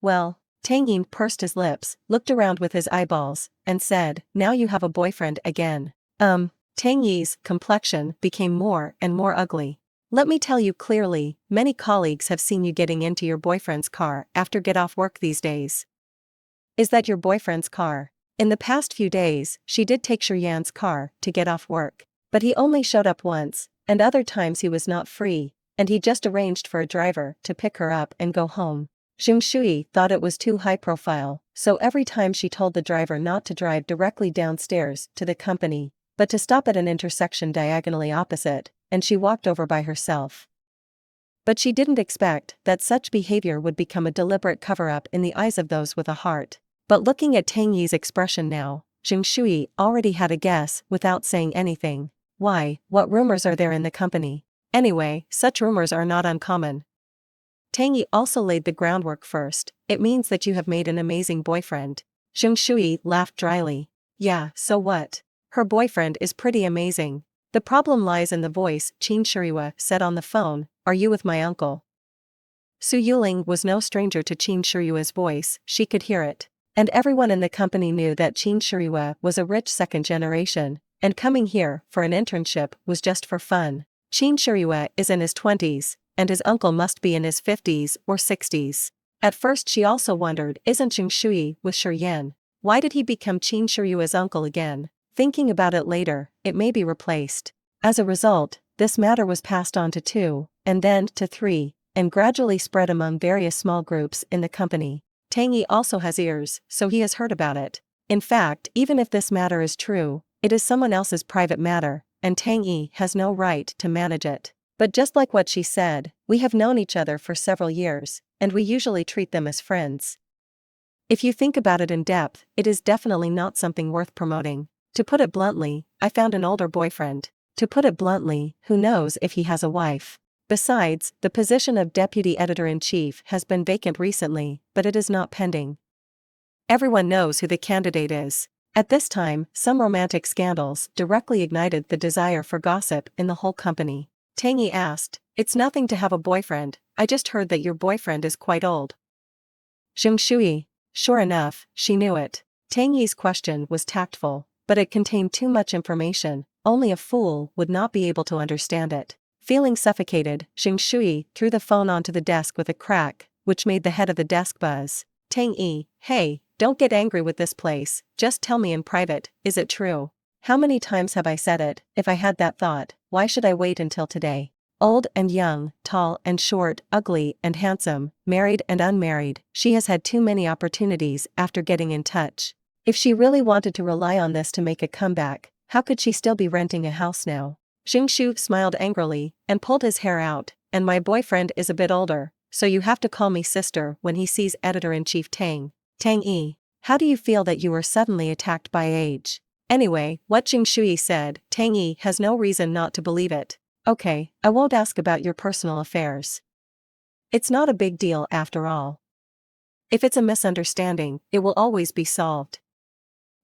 Well. Tang Yi pursed his lips, looked around with his eyeballs, and said, "Now you have a boyfriend again." Tang Yi's complexion became more and more ugly. "Let me tell you clearly, many colleagues have seen you getting into your boyfriend's car after get off work these days." "Is that your boyfriend's car?" In the past few days, she did take Shi Yan's car to get off work, but he only showed up once, and other times he was not free, and he just arranged for a driver to pick her up and go home. Shuyi thought it was too high profile, so every time she told the driver not to drive directly downstairs to the company, but to stop at an intersection diagonally opposite, and she walked over by herself. But she didn't expect that such behavior would become a deliberate cover-up in the eyes of those with a heart. But looking at Tang Yi's expression now, Shuyi already had a guess without saying anything. "Why, what rumors are there in the company? Anyway, such rumors are not uncommon. Tang Yi also laid the groundwork first. It means that you have made an amazing boyfriend." Shuyi laughed dryly. "Yeah, so what? Her boyfriend is pretty amazing. The problem lies in the voice." Qin Shiriwa said on the phone, "Are you with my uncle?" Su Yuling was no stranger to Qin Shiriwa's voice, she could hear it. And everyone in the company knew that Qin Shiriwa was a rich second generation, and coming here for an internship was just for fun. Qin Shiriwa is in his 20s, and his uncle must be in his 50s or 60s. At first she also wondered, isn't Shuyi with Shi Yan? Why did he become Qin Shiriwa's uncle again? Thinking about it later, it may be replaced. As a result, this matter was passed on to 2, and then to 3, and gradually spread among various small groups in the company. Tang Yi also has ears, so he has heard about it. In fact, even if this matter is true, it is someone else's private matter, and Tang Yi has no right to manage it. But just like what she said, we have known each other for several years, and we usually treat them as friends. If you think about it in depth, it is definitely not something worth promoting. To put it bluntly, I found an older boyfriend. To put it bluntly, who knows if he has a wife. Besides, the position of deputy editor-in-chief has been vacant recently, but it is not pending. Everyone knows who the candidate is. At this time, some romantic scandals directly ignited the desire for gossip in the whole company. Tang Yi asked, "It's nothing to have a boyfriend, I just heard that your boyfriend is quite old." Shuyi. Sure enough, she knew it. Tang Yi's question was tactful, but it contained too much information, only a fool would not be able to understand it. Feeling suffocated, Shuyi threw the phone onto the desk with a crack, which made the head of the desk buzz. Tang Yi, hey, don't get angry with this place, just tell me in private, is it true? How many times have I said it? If I had that thought, why should I wait until today? Old and young, tall and short, ugly and handsome, married and unmarried, she has had too many opportunities after getting in touch. If she really wanted to rely on this to make a comeback, how could she still be renting a house now? Shu smiled angrily and pulled his hair out, and my boyfriend is a bit older, so you have to call me sister when he sees editor-in-chief Tang. Tang Yi, how do you feel that you were suddenly attacked by age? Anyway, what Shuyi said, Tang Yi has no reason not to believe it. Okay, I won't ask about your personal affairs. It's not a big deal after all. If it's a misunderstanding, it will always be solved.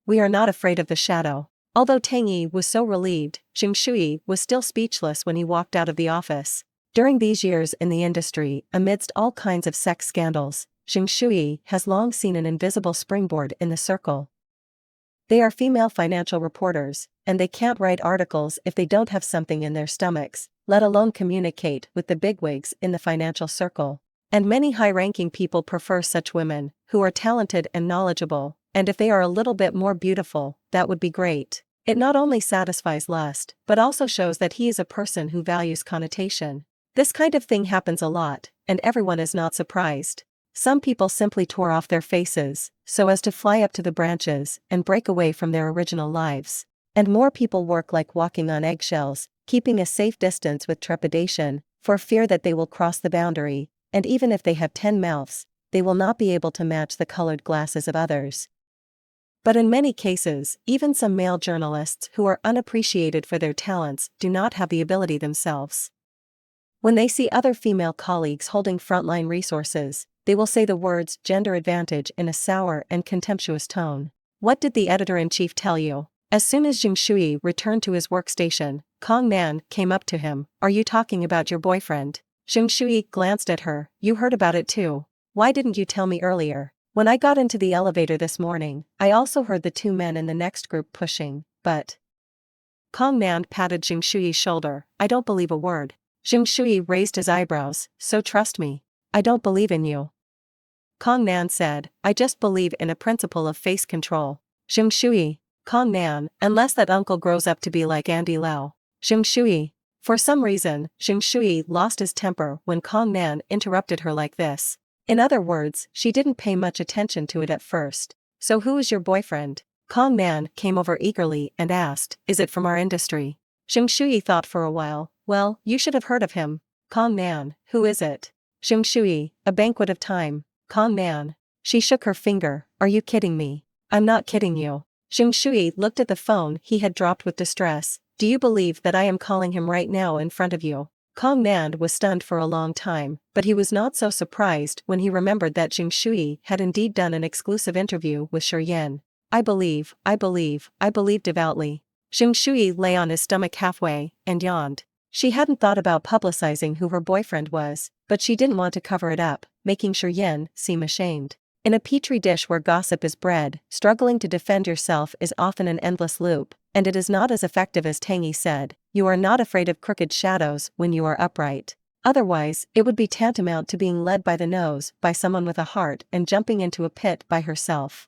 We are not afraid of the shadow. Although Tang Yi was so relieved, Shuyi was still speechless when he walked out of the office. During these years in the industry, amidst all kinds of sex scandals, Shuyi has long seen an invisible springboard in the circle. They are female financial reporters, and they can't write articles if they don't have something in their stomachs, let alone communicate with the bigwigs in the financial circle. And many high-ranking people prefer such women, who are talented and knowledgeable, and if they are a little bit more beautiful, that would be great. It not only satisfies lust, but also shows that he is a person who values connotation. This kind of thing happens a lot, and everyone is not surprised. Some people simply tore off their faces, so as to fly up to the branches and break away from their original lives. And more people work like walking on eggshells, keeping a safe distance with trepidation, for fear that they will cross the boundary, and even if they have 10 mouths, they will not be able to match the colored glasses of others. But in many cases, even some male journalists who are unappreciated for their talents do not have the ability themselves. When they see other female colleagues holding frontline resources, they will say the words gender advantage in a sour and contemptuous tone. What did the editor-in-chief tell you? As soon as Shuyi returned to his workstation, Kong Nan came up to him. Are you talking about your boyfriend? Shuyi glanced at her. You heard about it too. Why didn't you tell me earlier? When I got into the elevator this morning, I also heard the two men in the next group pushing, but... Kong Nan patted Shuyi's shoulder. I don't believe a word. Shuyi raised his eyebrows. So trust me. I don't believe in you. Kong Nan said, I just believe in a principle of face control. Shuyi. Kong Nan, unless that uncle grows up to be like Andy Lau. Shuyi. For some reason, Shuyi lost his temper when Kong Nan interrupted her like this. In other words, she didn't pay much attention to it at first. So who is your boyfriend? Kong Nan came over eagerly and asked, is it from our industry? Shuyi thought for a while. Well, you should have heard of him. Kong Nan, who is it? Shuyi, A Banquet of Time. Kong Nan. She shook her finger. Are you kidding me? I'm not kidding you. Shuyi looked at the phone he had dropped with distress. Do you believe that I am calling him right now in front of you? Kong Nan was stunned for a long time, but he was not so surprised when he remembered that Shuyi had indeed done an exclusive interview with Shi Yan. I believe devoutly. Shuyi lay on his stomach halfway, and yawned. She hadn't thought about publicizing who her boyfriend was, but she didn't want to cover it up, making Shi Yan seem ashamed. In a petri dish where gossip is bred, struggling to defend yourself is often an endless loop, and it is not as effective as Tang Yi said. You are not afraid of crooked shadows when you are upright. Otherwise, it would be tantamount to being led by the nose by someone with a heart and jumping into a pit by herself.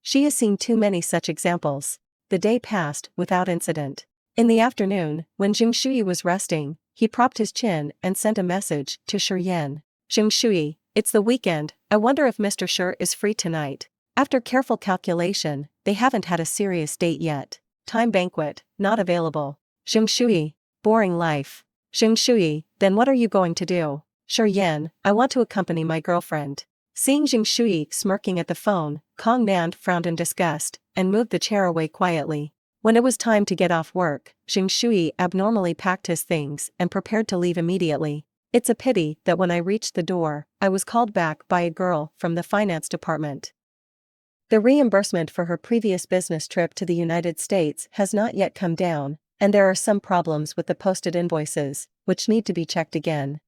She has seen too many such examples. The day passed without incident. In the afternoon, when Shuyi was resting, he propped his chin and sent a message to Shi Yan. Shuyi, it's the weekend, I wonder if Mr. Shi is free tonight. After careful calculation, they haven't had a serious date yet. Time banquet, not available. Shuyi, boring life. Shuyi, then what are you going to do? Shi Yan, I want to accompany my girlfriend. Seeing Shuyi smirking at the phone, Kong Nan frowned in disgust, and moved the chair away quietly. When it was time to get off work, Shuyi abnormally packed his things and prepared to leave immediately. It's a pity that when I reached the door, I was called back by a girl from the finance department. The reimbursement for her previous business trip to the United States has not yet come down, and there are some problems with the posted invoices, which need to be checked again.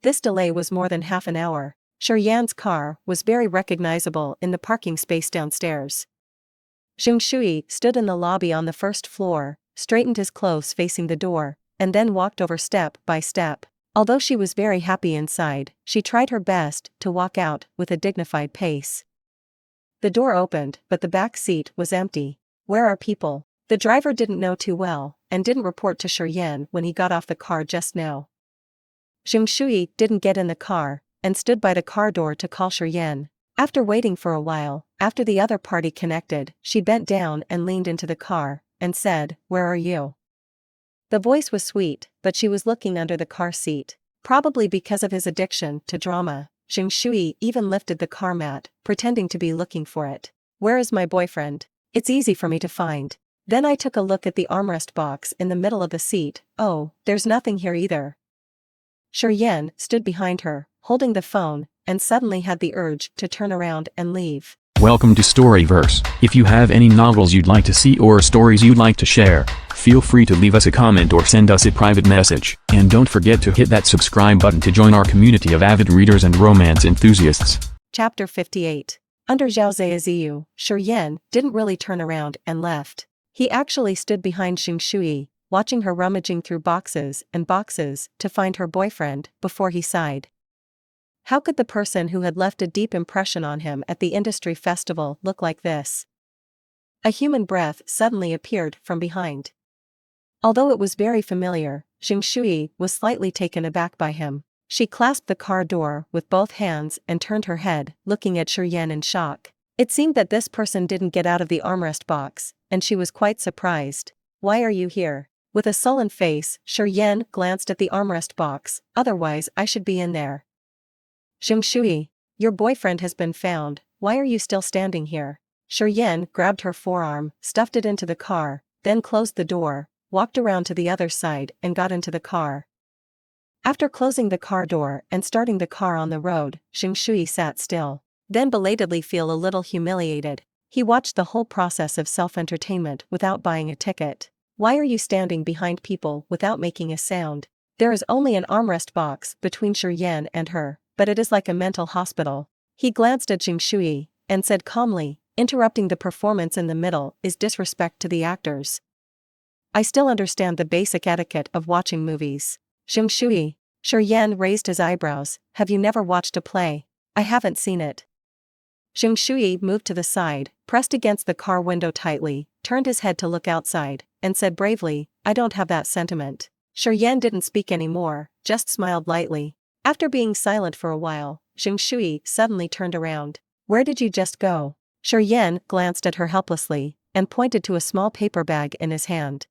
This delay was more than half an hour. Shi Yan's car was very recognizable in the parking space downstairs. Shuyi stood in the lobby on the first floor, straightened his clothes facing the door, and then walked over step by step. Although she was very happy inside, she tried her best to walk out with a dignified pace. The door opened, but the back seat was empty. Where are people? The driver didn't know too well, and didn't report to Shi Yan when he got off the car just now. Shuyi didn't get in the car, and stood by the car door to call Shi Yan. After waiting for a while, after the other party connected, she bent down and leaned into the car, and said, "Where are you?" The voice was sweet, but she was looking under the car seat. Probably because of his addiction to drama, Shuyi even lifted the car mat, pretending to be looking for it. "Where is my boyfriend? It's easy for me to find." Then I took a look at the armrest box in the middle of the seat. "Oh, there's nothing here either." Shi Yan stood behind her, holding the phone, and suddenly had the urge to turn around and leave. Welcome to Storyverse. If you have any novels you'd like to see or stories you'd like to share, feel free to leave us a comment or send us a private message. And don't forget to hit that subscribe button to join our community of avid readers and romance enthusiasts. Chapter 58. Under Zhao Ziyu, Shi Yan didn't really turn around and left. He actually stood behind Shuyi, watching her rummaging through boxes and boxes to find her boyfriend before he sighed. How could the person who had left a deep impression on him at the industry festival look like this? A human breath suddenly appeared from behind. Although it was very familiar, Shuyi was slightly taken aback by him. She clasped the car door with both hands and turned her head, looking at Shi Yan in shock. It seemed that this person didn't get out of the armrest box, and she was quite surprised. "Why are you here?" With a sullen face, Shi Yan glanced at the armrest box. "Otherwise I should be in there." "Shuyi, your boyfriend has been found. Why are you still standing here?" Shi Yan grabbed her forearm, stuffed it into the car, then closed the door, walked around to the other side and got into the car. After closing the car door and starting the car on the road, Shuyi sat still, then belatedly feel a little humiliated. He watched the whole process of self-entertainment without buying a ticket. "Why are you standing behind people without making a sound?" There is only an armrest box between Shi Yan and her, but it is like a mental hospital. He glanced at Shuyi and said calmly, "Interrupting the performance in the middle is disrespect to the actors. I still understand the basic etiquette of watching movies." "Shuyi." Shi Yan raised his eyebrows. "Have you never watched a play?" "I haven't seen it." Shuyi moved to the side, pressed against the car window tightly, turned his head to look outside, and said bravely, "I don't have that sentiment." Shi Yan didn't speak anymore, just smiled lightly. After being silent for a while, Shuyi suddenly turned around. "Where did you just go?" Shi Yan glanced at her helplessly, and pointed to a small paper bag in his hand.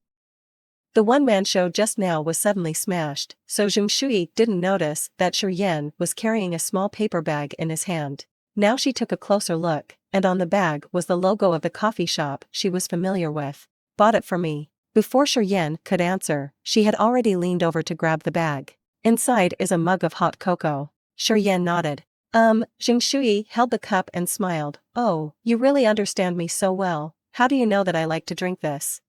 The one-man show just now was suddenly smashed, so Shuyi didn't notice that Shi Yan was carrying a small paper bag in his hand. Now she took a closer look, and on the bag was the logo of the coffee shop she was familiar with. "Bought it for me." Before Shi Yan could answer, she had already leaned over to grab the bag. "Inside is a mug of hot cocoa." Shi Yan nodded. Shuyi held the cup and smiled. "Oh, you really understand me so well. How do you know that I like to drink this?"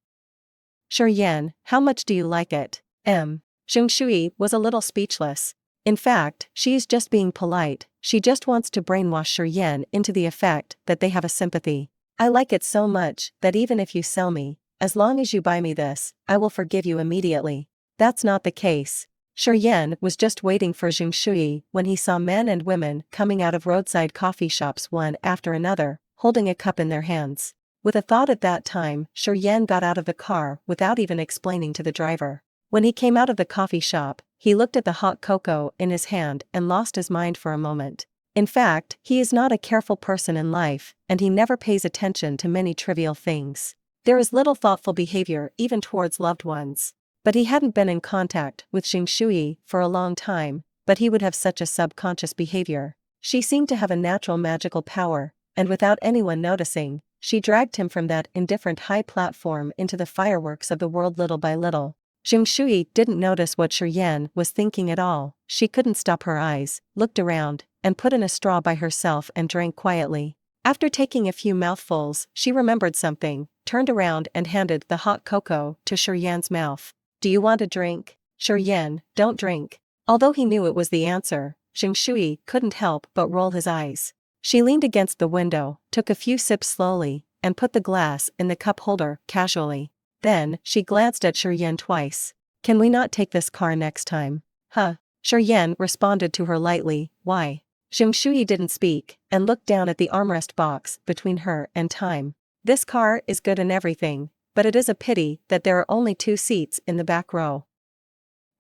"Shi Yan, how much do you like it?" Shuyi was a little speechless. In fact, she's just being polite. She just wants to brainwash Shi Yan into the effect that they have a sympathy. "I like it so much that even if you sell me, as long as you buy me this, I will forgive you immediately." That's not the case. Shi Yan was just waiting for Shuyi when he saw men and women coming out of roadside coffee shops one after another, holding a cup in their hands. With a thought at that time, Shi Yan got out of the car without even explaining to the driver. When he came out of the coffee shop, he looked at the hot cocoa in his hand and lost his mind for a moment. In fact, he is not a careful person in life, and he never pays attention to many trivial things. There is little thoughtful behavior even towards loved ones. But he hadn't been in contact with Shuyi for a long time, but he would have such a subconscious behavior. She seemed to have a natural magical power, and without anyone noticing, she dragged him from that indifferent high platform into the fireworks of the world little by little. Shuyi didn't notice what Shi Yan was thinking at all. She couldn't stop her eyes, looked around, and put in a straw by herself and drank quietly. After taking a few mouthfuls, she remembered something, turned around and handed the hot cocoa to Shi Yan's mouth. "Do you want a drink?" "Shi Yan, don't drink." Although he knew it was the answer, Shuyi couldn't help but roll his eyes. She leaned against the window, took a few sips slowly, and put the glass in the cup holder casually. Then, she glanced at Shi Yan twice. "Can we not take this car next time?" "Huh?" Shi Yan responded to her lightly. "Why?" Shuyi didn't speak, and looked down at the armrest box between her and Time. "This car is good and everything, but it is a pity that there are only 2 seats in the back row.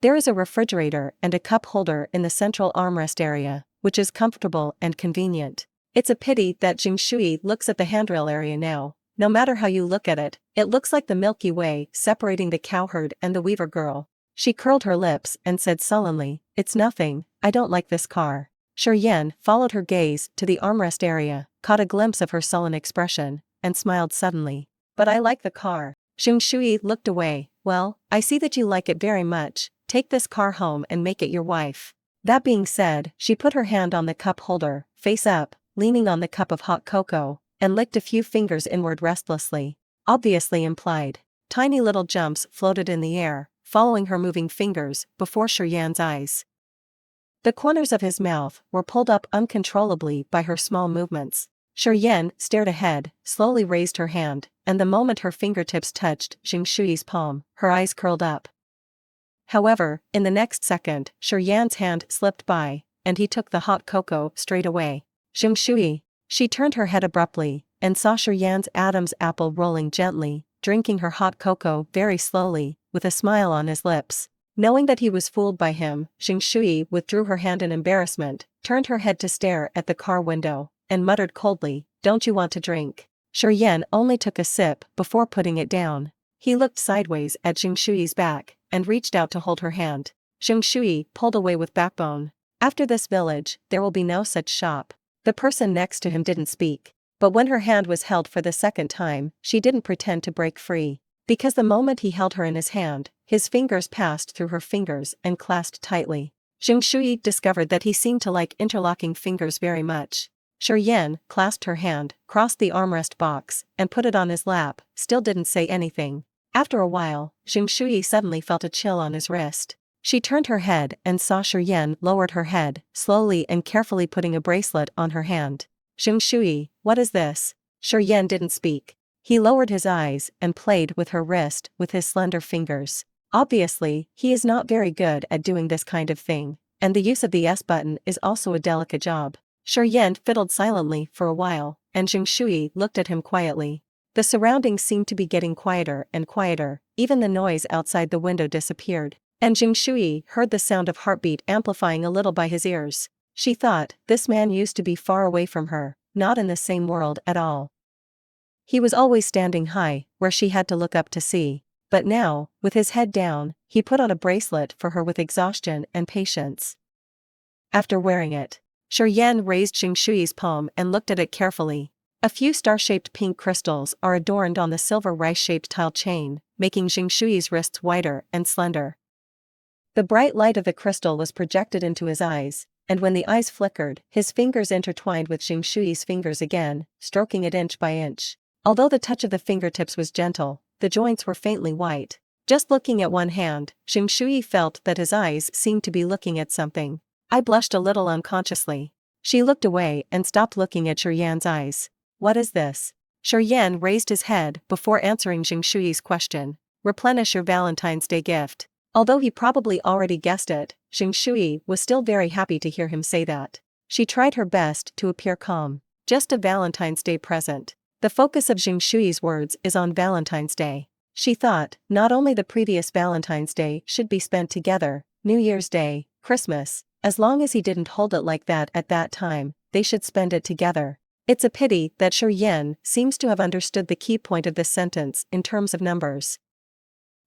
There is a refrigerator and a cup holder in the central armrest area, which is comfortable and convenient. It's a pity that Shuyi looks at the handrail area now. No matter how you look at it, it looks like the Milky Way separating the cowherd and the weaver girl." She curled her lips and said sullenly, "It's nothing, I don't like this car." Shi Yan followed her gaze to the armrest area, caught a glimpse of her sullen expression, and smiled suddenly. "But I like the car." Shuyi looked away. "Well, I see that you like it very much. Take this car home and make it your wife." That being said, she put her hand on the cup holder, face up, leaning on the cup of hot cocoa, and licked a few fingers inward restlessly. Obviously implied. Tiny little jumps floated in the air, following her moving fingers, before Shi Yan's eyes. The corners of his mouth were pulled up uncontrollably by her small movements. Shi Yan stared ahead, slowly raised her hand, and the moment her fingertips touched Shuy's palm, her eyes curled up. However, in the next second, Shi Yan's hand slipped by, and he took the hot cocoa straight away. "Shuyi." She turned her head abruptly, and saw Shi Yan's Adam's apple rolling gently, drinking her hot cocoa very slowly, with a smile on his lips. Knowing that he was fooled by him, Shuyi withdrew her hand in embarrassment, turned her head to stare at the car window, and muttered coldly, "Don't you want to drink?" Shi Yan only took a sip before putting it down. He looked sideways at Shuy's back, and reached out to hold her hand. Shuyi pulled away with backbone. "After this village, there will be no such shop." The person next to him didn't speak. But when her hand was held for the second time, she didn't pretend to break free. Because the moment he held her in his hand, his fingers passed through her fingers and clasped tightly. Shuyi discovered that he seemed to like interlocking fingers very much. Shi Yan clasped her hand, crossed the armrest box, and put it on his lap, still didn't say anything. After a while, Shuyi suddenly felt a chill on his wrist. She turned her head and saw Shi Yan lowered her head, slowly and carefully putting a bracelet on her hand. "Shuyi, what is this?" Shi Yan didn't speak. He lowered his eyes and played with her wrist with his slender fingers. Obviously, he is not very good at doing this kind of thing, and the use of the S button is also a delicate job. Shi Yan fiddled silently for a while, and Shuyi looked at him quietly. The surroundings seemed to be getting quieter and quieter, even the noise outside the window disappeared. And Shuyi heard the sound of heartbeat amplifying a little by his ears. She thought, this man used to be far away from her, not in the same world at all. He was always standing high, where she had to look up to see. But now, with his head down, he put on a bracelet for her with exhaustion and patience. After wearing it, Shi Yan raised Shuy's palm and looked at it carefully. A few star-shaped pink crystals are adorned on the silver rice-shaped tile chain, making Shuy's wrists whiter and slender. The bright light of the crystal was projected into his eyes, and when the eyes flickered, his fingers intertwined with Shuy's fingers again, stroking it inch by inch. Although the touch of the fingertips was gentle, the joints were faintly white. Just looking at one hand, Shuyi felt that his eyes seemed to be looking at something. I blushed a little unconsciously. She looked away and stopped looking at Shi Yan's eyes. "What is this?" Shi Yan raised his head before answering Shuy's question. "Replenish your Valentine's Day gift." Although he probably already guessed it, Shuyi was still very happy to hear him say that. She tried her best to appear calm. "Just a Valentine's Day present." The focus of Shuy's words is on Valentine's Day. She thought, not only the previous Valentine's Day should be spent together, New Year's Day, Christmas, as long as he didn't hold it like that at that time, they should spend it together. It's a pity that Shi Yan seems to have understood the key point of this sentence in terms of numbers.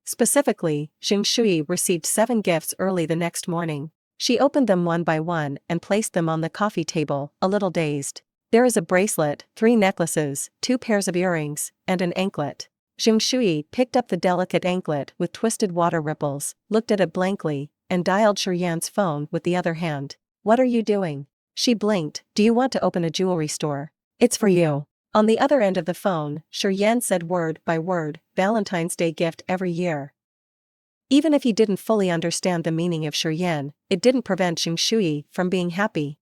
Specifically, Shuyi received 7 gifts early the next morning. She opened them one by one and placed them on the coffee table, a little dazed. There is a bracelet, 3 necklaces, 2 pairs of earrings, and an anklet. Shuyi picked up the delicate anklet with twisted water ripples, looked at it blankly, and dialed Shi Yan's phone with the other hand. What are you doing? She blinked. Do you want to open a jewelry store? It's for you. On the other end of the phone, Shi Yan said word by word, Valentine's Day gift every year. Even if he didn't fully understand the meaning of Shi Yan, it didn't prevent Shuyi from being happy.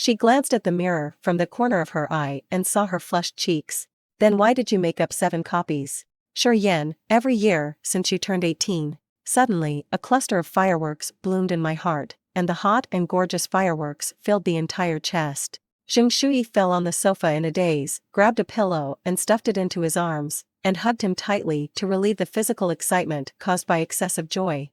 She glanced at the mirror from the corner of her eye and saw her flushed cheeks. Then why did you make up 7 copies? Shi Yan, every year, since you turned 18. Suddenly, a cluster of fireworks bloomed in my heart, and the hot and gorgeous fireworks filled the entire chest. Shuyi fell on the sofa in a daze, grabbed a pillow and stuffed it into his arms, and hugged him tightly to relieve the physical excitement caused by excessive joy.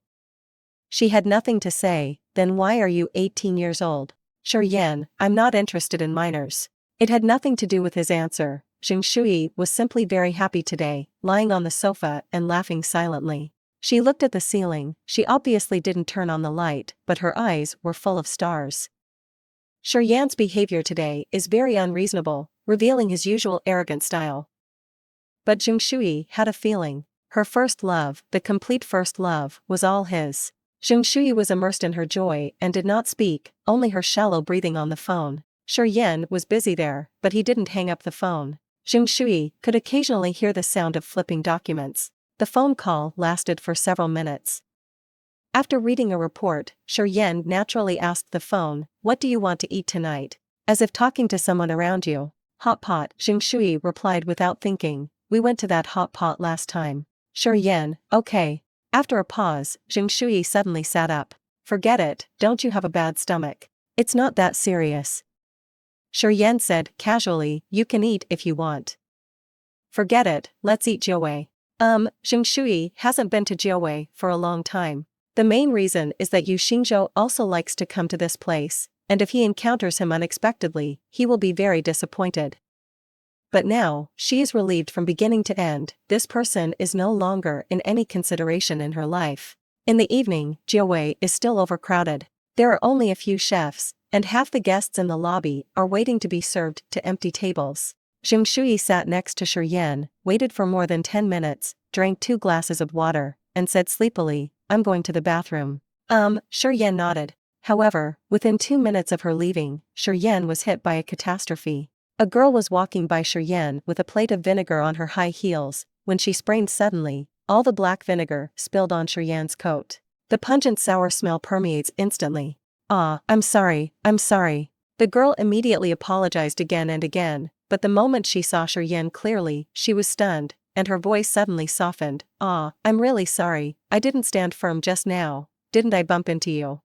She had nothing to say. Then why are you 18 years old? Shi Yan, I'm not interested in minors. It had nothing to do with his answer. Shuyi was simply very happy today, lying on the sofa and laughing silently. She looked at the ceiling. She obviously didn't turn on the light, but her eyes were full of stars. Shi Yan's behavior today is very unreasonable, revealing his usual arrogant style. But Shuyi had a feeling. Her first love, the complete first love, was all his. Shuyi was immersed in her joy and did not speak, only her shallow breathing on the phone. Shi Yan was busy there, but he didn't hang up the phone. Shuyi could occasionally hear the sound of flipping documents. The phone call lasted for several minutes. After reading a report, Shi Yan naturally asked the phone, "What do you want to eat tonight?" As if talking to someone around you. "Hot pot," Shuyi replied without thinking. "We went to that hot pot last time." Shi Yan, "Okay." After a pause, Shuyi suddenly sat up. "Forget it, don't you have a bad stomach? It's not that serious." Shi Yan said casually, "You can eat if you want." "Forget it, let's eat Jiawei." Shuyi hasn't been to Jiawei for a long time. The main reason is that Yu Xingzhou also likes to come to this place, and if he encounters him unexpectedly, he will be very disappointed. But now, she is relieved from beginning to end. This person is no longer in any consideration in her life. In the evening, Jiawei is still overcrowded. There are only a few chefs, and half the guests in the lobby are waiting to be served to empty tables. Shuyi sat next to Shi Yan, waited for more than 10 minutes, drank 2 glasses of water, and said sleepily, "I'm going to the bathroom." Shi Yan nodded. However, within 2 minutes of her leaving, Shi Yan was hit by a catastrophe. A girl was walking by Shi Yan with a plate of vinegar on her high heels. When she sprained suddenly, all the black vinegar spilled on Shi Yan's coat. The pungent sour smell permeates instantly. I'm sorry. The girl immediately apologized again and again, but the moment she saw Shi Yan clearly, she was stunned, and her voice suddenly softened. I'm really sorry, I didn't stand firm just now. Didn't I bump into you?"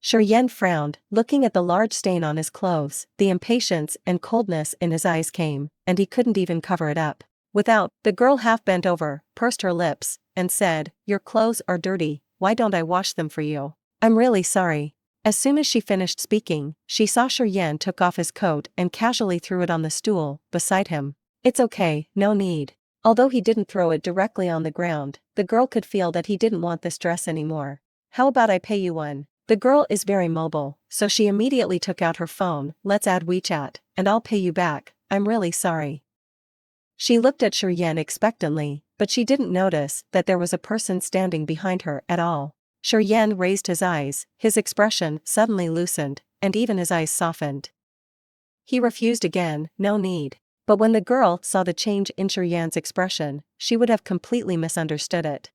Shi Yan frowned, looking at the large stain on his clothes. The impatience and coldness in his eyes came, and he couldn't even cover it up. The girl half bent over, pursed her lips, and said, "Your clothes are dirty, why don't I wash them for you?" "I'm really sorry." As soon as she finished speaking, she saw Shi Yan took off his coat and casually threw it on the stool beside him. "It's okay, no need." Although he didn't throw it directly on the ground, the girl could feel that he didn't want this dress anymore. "How about I pay you one?" The girl is very mobile, so she immediately took out her phone. "Let's add WeChat, and I'll pay you back, I'm really sorry." She looked at Shi Yan expectantly, but she didn't notice that there was a person standing behind her at all. Shi Yan raised his eyes, his expression suddenly loosened, and even his eyes softened. He refused again, "No need." But when the girl saw the change in Shi Yan's expression, she would have completely misunderstood it.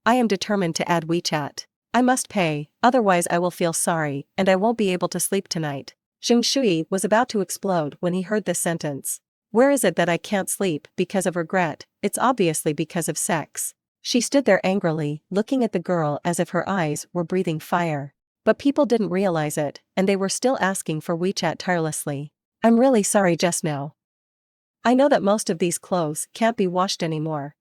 "I am determined to add WeChat. I must pay, otherwise I will feel sorry, and I won't be able to sleep tonight." Shuyi was about to explode when he heard this sentence. "Where is it that I can't sleep because of regret? It's obviously because of sex." She stood there angrily, looking at the girl as if her eyes were breathing fire. But people didn't realize it, and they were still asking for WeChat tirelessly. "I'm really sorry just now. I know that most of these clothes can't be washed anymore.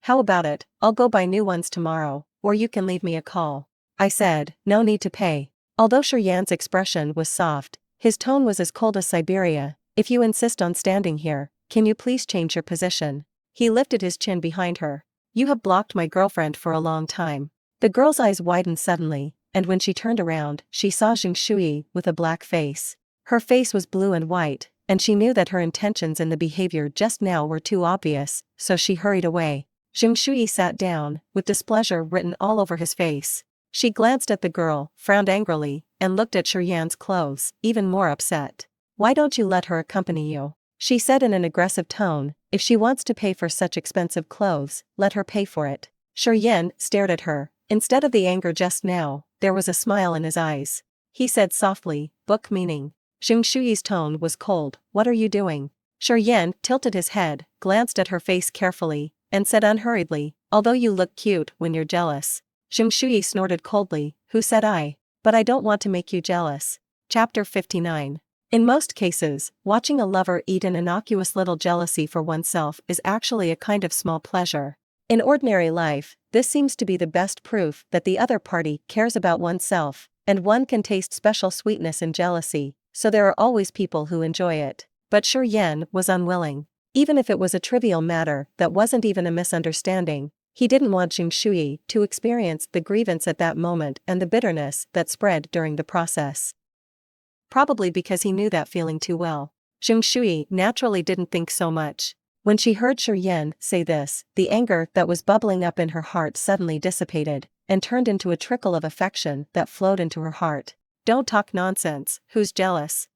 How about it, I'll go buy new ones tomorrow, or you can leave me a call." I said, "No need to pay." Although Shi Yan's expression was soft, his tone was as cold as Siberia. "If you insist on standing here, can you please change your position?" He lifted his chin behind her. "You have blocked my girlfriend for a long time." The girl's eyes widened suddenly, and when she turned around, she saw Shuyi with a black face. Her face was blue and white, and she knew that her intentions in the behavior just now were too obvious, so she hurried away. Shuyi sat down, with displeasure written all over his face. She glanced at the girl, frowned angrily, and looked at Shi Yan's clothes, even more upset. "Why don't you let her accompany you?" she said in an aggressive tone. "If she wants to pay for such expensive clothes, let her pay for it." Shi Yan stared at her. Instead of the anger just now, there was a smile in his eyes. He said softly, "Book meaning." Shuyi's tone was cold. "What are you doing?" Shi Yan tilted his head, glanced at her face carefully, and said unhurriedly, "Although you look cute when you're jealous." Shuyi snorted coldly, "Who said I? But I don't want to make you jealous." Chapter 59. In most cases, watching a lover eat an innocuous little jealousy for oneself is actually a kind of small pleasure. In ordinary life, this seems to be the best proof that the other party cares about oneself, and one can taste special sweetness in jealousy, so there are always people who enjoy it. But Shi Yan was unwilling. Even if it was a trivial matter that wasn't even a misunderstanding, he didn't want Shuyi to experience the grievance at that moment and the bitterness that spread during the process. Probably because he knew that feeling too well. Shuyi naturally didn't think so much. When she heard Shi Yan say this, the anger that was bubbling up in her heart suddenly dissipated, and turned into a trickle of affection that flowed into her heart. "Don't talk nonsense, who's jealous?"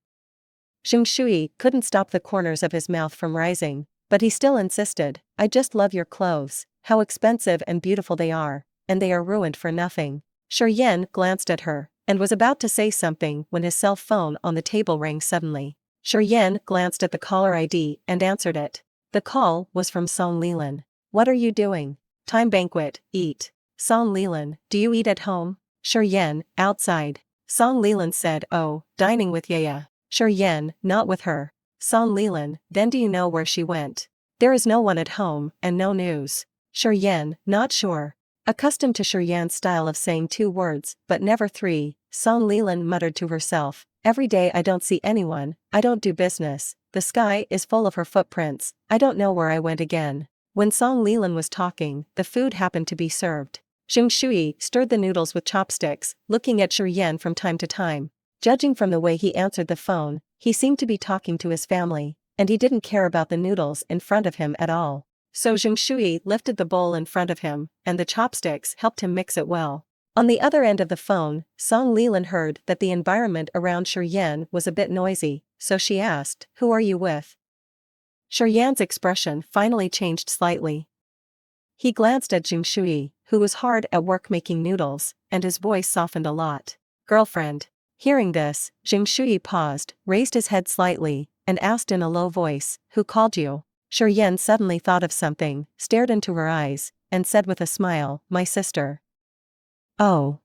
Shuyi couldn't stop the corners of his mouth from rising, but he still insisted, "I just love your clothes, how expensive and beautiful they are, and they are ruined for nothing." Shi Yan glanced at her, and was about to say something when his cell phone on the table rang suddenly. Shi Yan glanced at the caller ID and answered it. The call was from Song Lilan. "What are you doing?" "Time banquet, eat." Song Lilan, "Do you eat at home?" Shi Yan, "Outside." Song Lilan said, "Oh, dining with Yaya." Shi Yan, "Not with her." Song Lilan, "Then do you know where she went?" "There is no one at home, and no news." Shi Yan, "Not sure." Accustomed to Shi Yan's style of saying 2 words, but never 3, Song Lilan muttered to herself, "Every day I don't see anyone, I don't do business, the sky is full of her footprints, I don't know where I went again." When Song Lilan was talking, the food happened to be served. Shuyi stirred the noodles with chopsticks, looking at Shi Yan from time to time. Judging from the way he answered the phone, he seemed to be talking to his family, and he didn't care about the noodles in front of him at all. So Shuyi lifted the bowl in front of him, and the chopsticks helped him mix it well. On the other end of the phone, Song Lilan heard that the environment around Shi Yan was a bit noisy, so she asked, "Who are you with?" Shi Yan's expression finally changed slightly. He glanced at Shuyi, who was hard at work making noodles, and his voice softened a lot. "Girlfriend." Hearing this, Shuyi paused, raised his head slightly, and asked in a low voice, "Who called you?" Shi Yan suddenly thought of something, stared into her eyes, and said with a smile, "My sister." "Oh."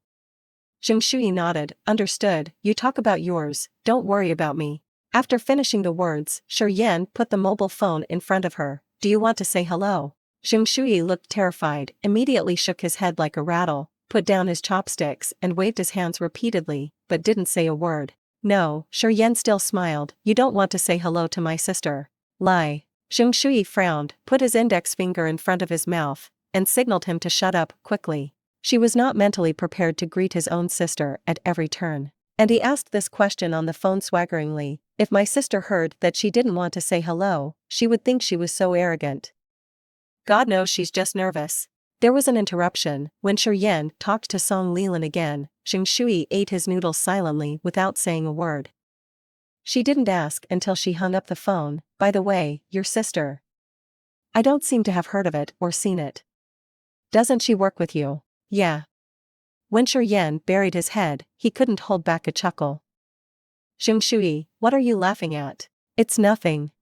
Shuyi nodded, "Understood, you talk about yours, don't worry about me." After finishing the words, Shi Yan put the mobile phone in front of her. "Do you want to say hello?" Shuyi looked terrified, immediately shook his head like a rattle, put down his chopsticks and waved his hands repeatedly, but didn't say a word. "No." Shi Yan still smiled, "You don't want to say hello to my sister." "Lie." Shuyi frowned, put his index finger in front of his mouth, and signaled him to shut up, quickly. She was not mentally prepared to greet his own sister at every turn. And he asked this question on the phone swaggeringly, "If my sister heard that she didn't want to say hello, she would think she was so arrogant. God knows she's just nervous." There was an interruption. When Shi Yan talked to Song Lilan again, Shuyi ate his noodles silently without saying a word. She didn't ask until she hung up the phone, "By the way, your sister. I don't seem to have heard of it or seen it. Doesn't she work with you?" "Yeah." When Shi Yan buried his head, he couldn't hold back a chuckle. "Shuyi, what are you laughing at?" "It's nothing."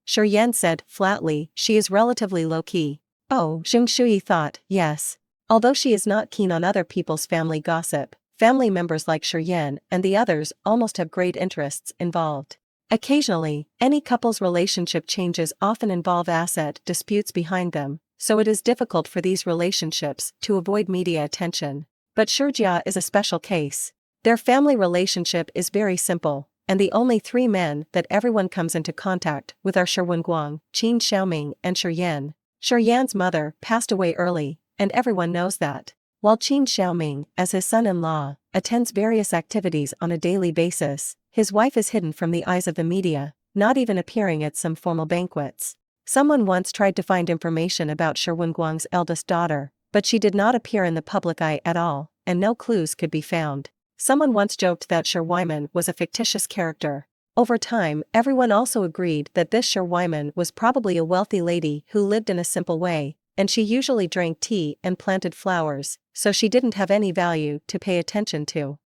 Shi Yan said flatly, "She is relatively low-key." Oh, Shuyi thought, yes. Although she is not keen on other people's family gossip, family members like Shi Yan and the others almost have great interests involved. Occasionally, any couple's relationship changes often involve asset disputes behind them, so it is difficult for these relationships to avoid media attention. But Shijia is a special case. Their family relationship is very simple, and the only 3 men that everyone comes into contact with are Shi Wenguang, Qin Xiaoming, and Shi Yan. Shi Yan's mother passed away early, and everyone knows that. While Qin Xiaoming, as his son-in-law, attends various activities on a daily basis, his wife is hidden from the eyes of the media, not even appearing at some formal banquets. Someone once tried to find information about Shi Guang's eldest daughter, but she did not appear in the public eye at all, and no clues could be found. Someone once joked that Shi Yan was a fictitious character. Over time, everyone also agreed that this Shi Yan was probably a wealthy lady who lived in a simple way, and she usually drank tea and planted flowers, so she didn't have any value to pay attention to.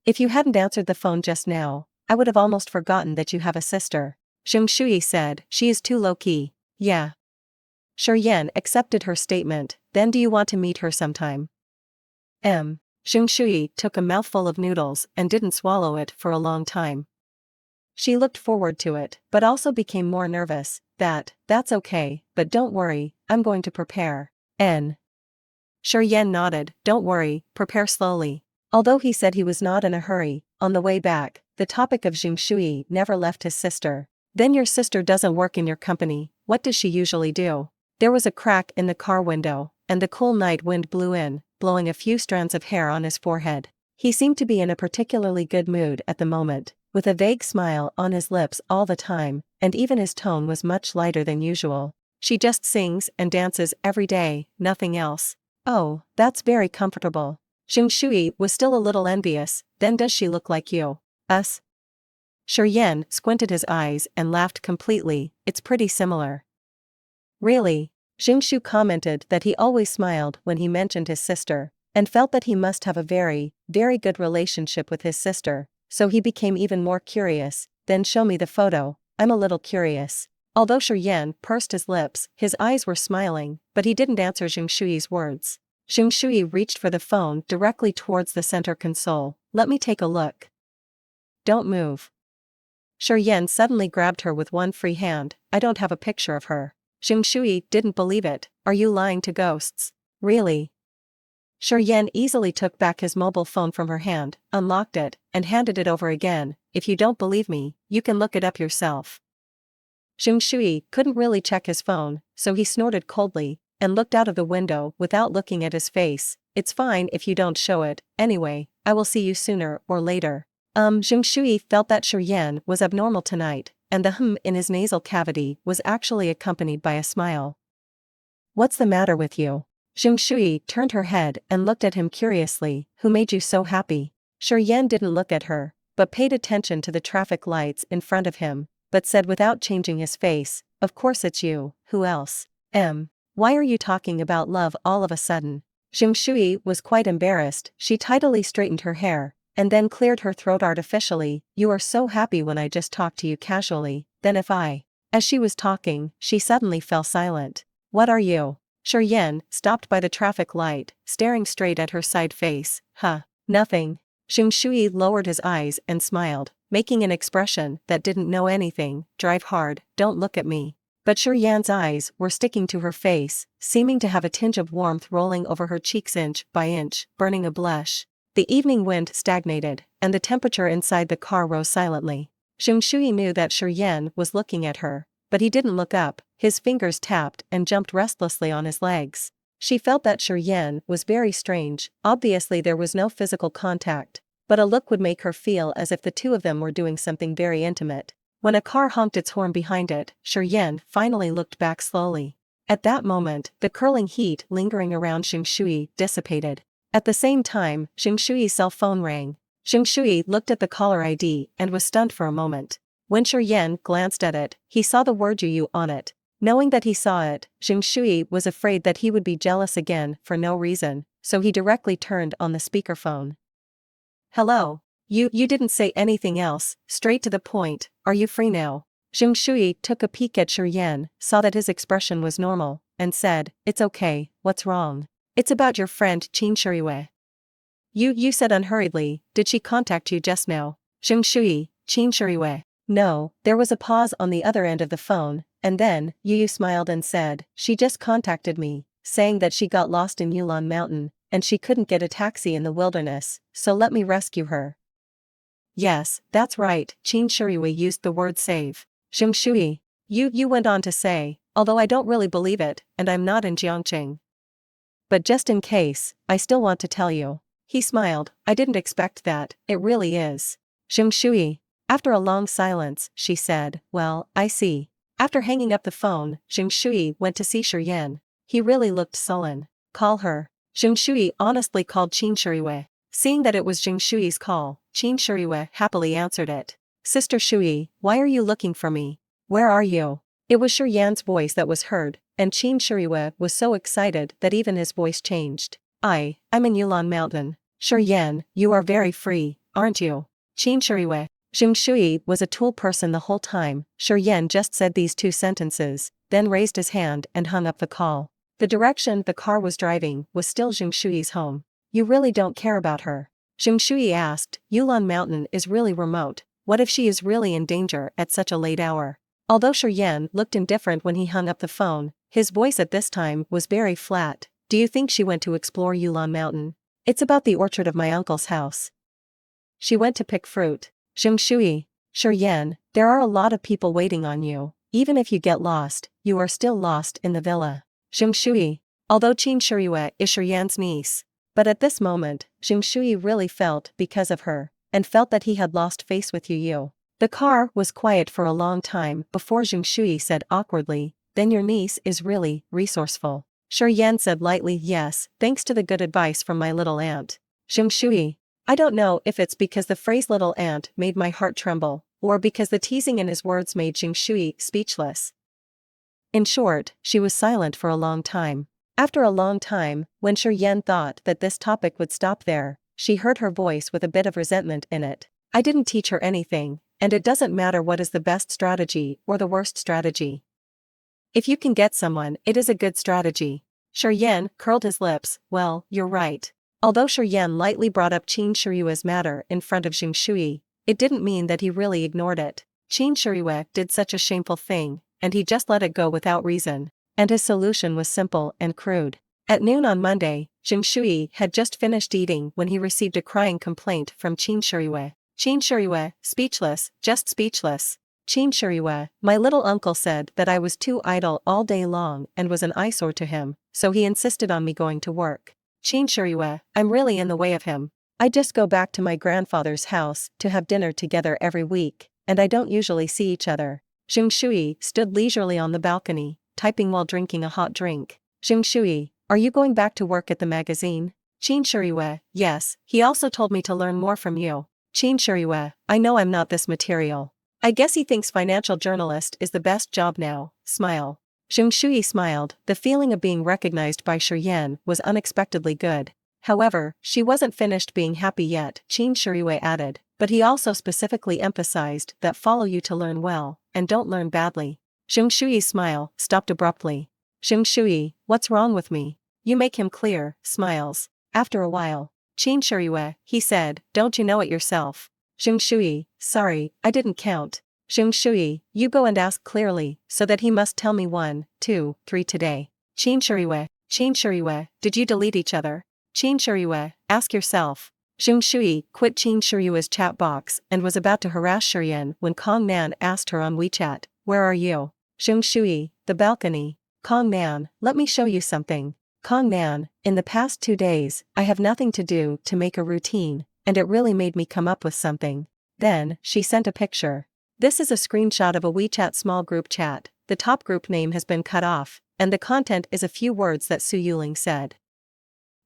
If you hadn't answered the phone just now, I would have almost forgotten that you have a sister. Shuyi said, she is too low-key. Yeah. Shi Yan accepted her statement, then do you want to meet her sometime? Shuyi took a mouthful of noodles and didn't swallow it for a long time. She looked forward to it, but also became more nervous. That's okay, but don't worry, I'm going to prepare. Shi Yan nodded, don't worry, prepare slowly. Although he said he was not in a hurry, on the way back, the topic of Shuyi never left his sister. Then your sister doesn't work in your company, what does she usually do? There was a crack in the car window, and the cool night wind blew in, blowing a few strands of hair on his forehead. He seemed to be in a particularly good mood at the moment, with a vague smile on his lips all the time, and even his tone was much lighter than usual. She just sings and dances every day, nothing else. Oh, that's very comfortable. Shuyi was still a little envious, then does she look like you? Us? Shi Yan squinted his eyes and laughed completely, it's pretty similar. Really? Shu commented that he always smiled when he mentioned his sister, and felt that he must have a very, very good relationship with his sister, so he became even more curious. Then show me the photo, I'm a little curious. Although Shi Yan pursed his lips, his eyes were smiling, but he didn't answer Shuyi's words. Shuyi reached for the phone directly towards the center console. Let me take a look. Don't move. Shi Yan suddenly grabbed her with one free hand. I don't have a picture of her. Shuyi didn't believe it. Are you lying to ghosts? Really? Shi Yan easily took back his mobile phone from her hand, unlocked it, and handed it over again. If you don't believe me, you can look it up yourself. Shuyi couldn't really check his phone, so he snorted coldly, and looked out of the window without looking at his face. It's fine if you don't show it, anyway, I will see you sooner or later. Shuyi felt that Shi Yan was abnormal tonight, and the in his nasal cavity was actually accompanied by a smile. What's the matter with you? Shuyi turned her head and looked at him curiously. Who made you so happy? Shi Yan didn't look at her, but paid attention to the traffic lights in front of him, but said without changing his face, of course it's you, who else? Why are you talking about love all of a sudden? Shuyi was quite embarrassed. She tidily straightened her hair, and then cleared her throat artificially. You are so happy when I just talk to you casually, then if I... As she was talking, she suddenly fell silent. What are you? Shi Yan stopped by the traffic light, staring straight at her side face. Nothing. Shuyi lowered his eyes and smiled, making an expression that didn't know anything. Drive hard, don't look at me. But Shi Yan's eyes were sticking to her face, seeming to have a tinge of warmth rolling over her cheeks inch by inch, burning a blush. The evening wind stagnated, and the temperature inside the car rose silently. Shuyi knew that Shi Yan was looking at her, but he didn't look up. His fingers tapped and jumped restlessly on his legs. She felt that Shi Yan was very strange. Obviously there was no physical contact, but a look would make her feel as if the two of them were doing something very intimate. When a car honked its horn behind it, Shi Yan finally looked back slowly. At that moment, the curling heat lingering around Shuyi dissipated. At the same time, Shuy's cell phone rang. Shuyi looked at the caller ID and was stunned for a moment. When Shi Yan glanced at it, he saw the word Yu on it. Knowing that he saw it, Shuyi was afraid that he would be jealous again for no reason, so he directly turned on the speakerphone. Hello. You didn't say anything else, straight to the point, are you free now? Shuyi took a peek at Shi Yan, saw that his expression was normal, and said, it's okay, what's wrong? It's about your friend Qin Shuyi. You said unhurriedly, did she contact you just now? Shuyi, Qin Shuyi. No, there was a pause on the other end of the phone, and then, Yu smiled and said, she just contacted me, saying that she got lost in Yulon Mountain, and she couldn't get a taxi in the wilderness, so let me rescue her. Yes, that's right, Qin Shuyi used the word save. Shuyi. You went on to say, although I don't really believe it, and I'm not in Jiangqing. But just in case, I still want to tell you. He smiled, I didn't expect that, it really is. Shuyi. After a long silence, she said, well, I see. After hanging up the phone, Shuyi went to see Shi Yan. He really looked sullen. Call her. Shuyi honestly called Shuyi. Seeing that it was Shuy's call, Shuyi happily answered it. Sister Shuyi, why are you looking for me? Where are you? It was Shi Yan's voice that was heard, and Shuyi was so excited that even his voice changed. I'm in Yulon Mountain. Shi Yan, you are very free, aren't you? Shuyi. Shuyi was a tool person the whole time. Shi Yan just said these two sentences, then raised his hand and hung up the call. The direction the car was driving was still Shuy's home. You really don't care about her? Shuyi asked. Yulon Mountain is really remote. What if she is really in danger at such a late hour? Although Shi Yan looked indifferent when he hung up the phone, his voice at this time was very flat. Do you think she went to explore Yulon Mountain? It's about the orchard of my uncle's house. She went to pick fruit. Shuyi. Shi Yan, there are a lot of people waiting on you. Even if you get lost, you are still lost in the villa. Shuyi. Although Shuyi is Shi Yan's niece. But at this moment, Shuyi really felt because of her, and felt that he had lost face with Yu. The car was quiet for a long time before Shuyi said awkwardly, then your niece is really resourceful. Shi Yan said lightly, yes, thanks to the good advice from my little aunt. Shuyi. I don't know if it's because the phrase little aunt made my heart tremble, or because the teasing in his words made Shuyi speechless. In short, she was silent for a long time. After a long time, when Shi Yan thought that this topic would stop there, she heard her voice with a bit of resentment in it. I didn't teach her anything, and it doesn't matter what is the best strategy or the worst strategy. If you can get someone, it is a good strategy. Shi Yan curled his lips, well, you're right. Although Shi Yan lightly brought up Shuyu's matter in front of Shuyi, it didn't mean that he really ignored it. Shuyi did such a shameful thing, and he just let it go without reason. And his solution was simple and crude. At noon on Monday, Shuyi had just finished eating when he received a crying complaint from Shuyi. Shuyi, speechless, just speechless. Shuyi, my little uncle said that I was too idle all day long and was an eyesore to him, so he insisted on me going to work. Shuyi, I'm really in the way of him. I just go back to my grandfather's house to have dinner together every week, and I don't usually see each other. Shuyi stood leisurely on the balcony, typing while drinking a hot drink. Shuyi, are you going back to work at the magazine? Shuyi, yes, he also told me to learn more from you. Shuyi, I know I'm not this material. I guess he thinks financial journalist is the best job now, smile. Shuyi smiled, the feeling of being recognized by Shi Yan was unexpectedly good. However, she wasn't finished being happy yet, Shuyi added, but he also specifically emphasized that follow you to learn well, and don't learn badly. Shuyu's smile stopped abruptly. Shuyi, what's wrong with me? You make him clear, smiles. After a while, Shuyi, he said, don't you know it yourself? Shuyi, sorry, I didn't count. Shuyi, you go and ask clearly, so that he must tell me 1, 2, 3 today. Shuyi, did you delete each other? Shuyi, ask yourself. Shuyi quit Shuyu's chat box and was about to harass Shi Yan when Kong Nan asked her on WeChat, where are you? Shuyi, the balcony. Kong Nan, let me show you something. Kong Nan, in the past 2 days, I have nothing to do to make a routine, and it really made me come up with something. Then, she sent a picture. This is a screenshot of a WeChat small group chat. The top group name has been cut off, and the content is a few words that Su Yuling said.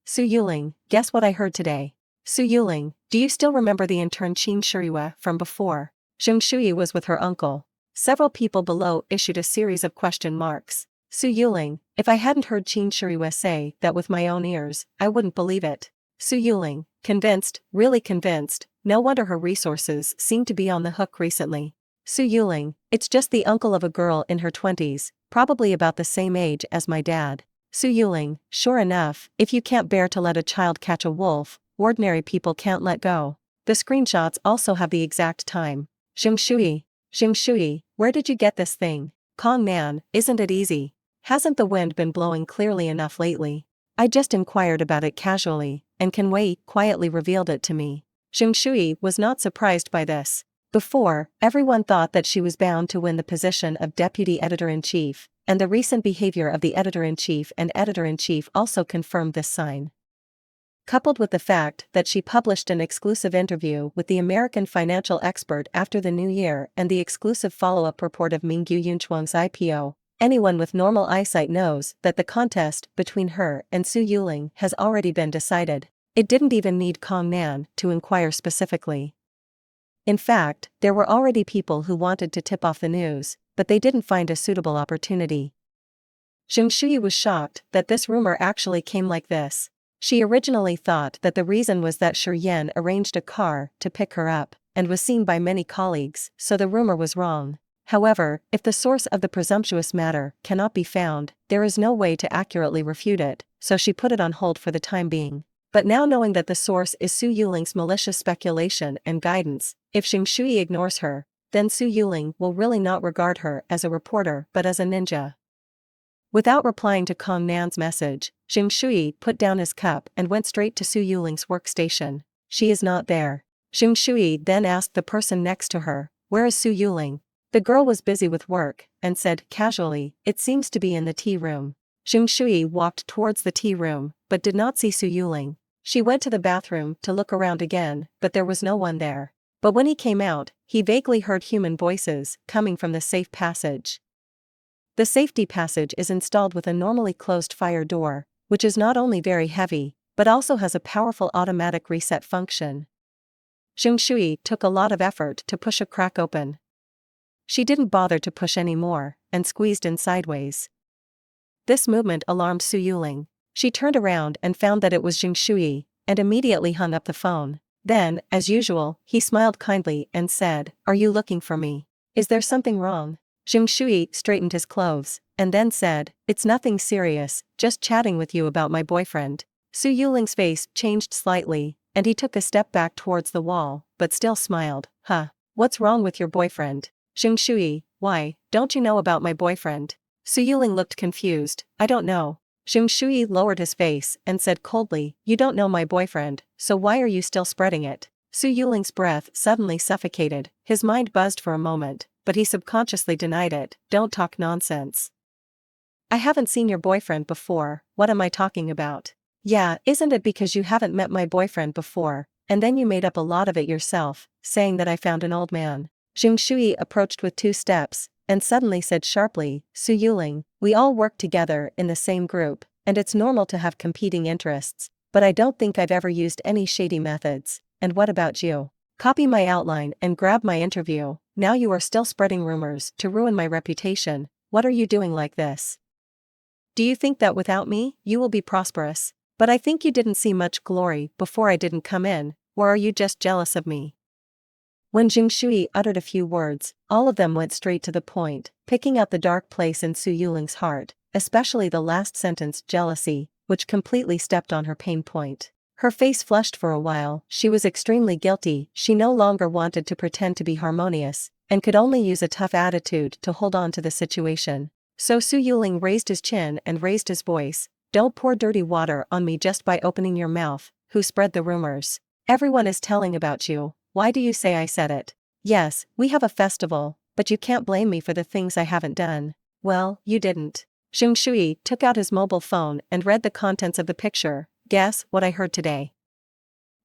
Su Yuling, guess what I heard today? Su Yuling, do you still remember the intern Shuyi from before? Shuyi was with her uncle. Several people below issued a series of question marks. Su Yuling, if I hadn't heard Shuyi say that with my own ears, I wouldn't believe it. Su Yuling, convinced, really convinced, no wonder her resources seem to be on the hook recently. Su Yuling, it's just the uncle of a girl in her 20s, probably about the same age as my dad. Su Yuling, sure enough, if you can't bear to let a child catch a wolf, ordinary people can't let go. The screenshots also have the exact time. Shuyi, where did you get this thing? Kong Nan, isn't it easy? Hasn't the wind been blowing clearly enough lately? I just inquired about it casually, and Kan Wei quietly revealed it to me. Shuyi was not surprised by this. Before, everyone thought that she was bound to win the position of deputy editor-in-chief, and the recent behavior of the editor-in-chief and editor-in-chief also confirmed this sign. coupled with the fact that she published an exclusive interview with the American financial expert after the new year and the exclusive follow-up report of Mingyu Yunchuang's IPO, anyone with normal eyesight knows that the contest between her and Su Yuling has already been decided. It didn't even need Kong Nan to inquire specifically. In fact, there were already people who wanted to tip off the news, but they didn't find a suitable opportunity. Shuyi was shocked that this rumor actually came like this. She originally thought that the reason was that Shi Yan arranged a car to pick her up, and was seen by many colleagues, so the rumor was wrong. However, if the source of the presumptuous matter cannot be found, there is no way to accurately refute it, so she put it on hold for the time being. But now knowing that the source is Su Yuling's malicious speculation and guidance, if Shuyi ignores her, then Su Yuling will really not regard her as a reporter but as a ninja. Without replying to Kong Nan's message, Shuyi put down his cup and went straight to Su Yuling's workstation. She is not there. Shuyi then asked the person next to her, "Where is Su Yuling?" The girl was busy with work, and said casually, "It seems to be in the tea room." Shuyi walked towards the tea room, but did not see Su Yuling. She went to the bathroom to look around again, but there was no one there. But when he came out, he vaguely heard human voices coming from the safe passage. The safety passage is installed with a normally closed fire door, which is not only very heavy, but also has a powerful automatic reset function. Shuyi took a lot of effort to push a crack open. She didn't bother to push any more, and squeezed in sideways. This movement alarmed Su Yuling. She turned around and found that it was Shuyi, and immediately hung up the phone. Then, as usual, he smiled kindly and said, "Are you looking for me? Is there something wrong?" Shuyi straightened his clothes, and then said, "It's nothing serious, just chatting with you about my boyfriend." Su Yuling's face changed slightly, and he took a step back towards the wall, but still smiled. "Huh? What's wrong with your boyfriend?" Shuyi, "Why, don't you know about my boyfriend?" Su Yuling looked confused. "I don't know." Shuyi lowered his face and said coldly, "You don't know my boyfriend, so why are you still spreading it?" Su Yuling's breath suddenly suffocated, his mind buzzed for a moment, but he subconsciously denied it. "Don't talk nonsense. I haven't seen your boyfriend before, what am I talking about?" "Yeah, isn't it because you haven't met my boyfriend before, and then you made up a lot of it yourself, saying that I found an old man?" Shuyi approached with 2 steps, and suddenly said sharply, "Su Yuling, we all work together in the same group, and it's normal to have competing interests, but I don't think I've ever used any shady methods, and what about you? Copy my outline and grab my interview, now you are still spreading rumors to ruin my reputation. What are you doing like this? Do you think that without me, you will be prosperous? But I think you didn't see much glory before I didn't come in, or are you just jealous of me?" When Shuyi uttered a few words, all of them went straight to the point, picking out the dark place in Su Yuling's heart, especially the last sentence, jealousy, which completely stepped on her pain point. Her face flushed for a while, she was extremely guilty, she no longer wanted to pretend to be harmonious, and could only use a tough attitude to hold on to the situation. So Su Yuling raised his chin and raised his voice, "Don't pour dirty water on me just by opening your mouth, who spread the rumors? Everyone is telling about you. Why do you say I said it? Yes, we have a festival, but you can't blame me for the things I haven't done." "Well, you didn't." Shuyi took out his mobile phone and read the contents of the picture. "Guess what I heard today?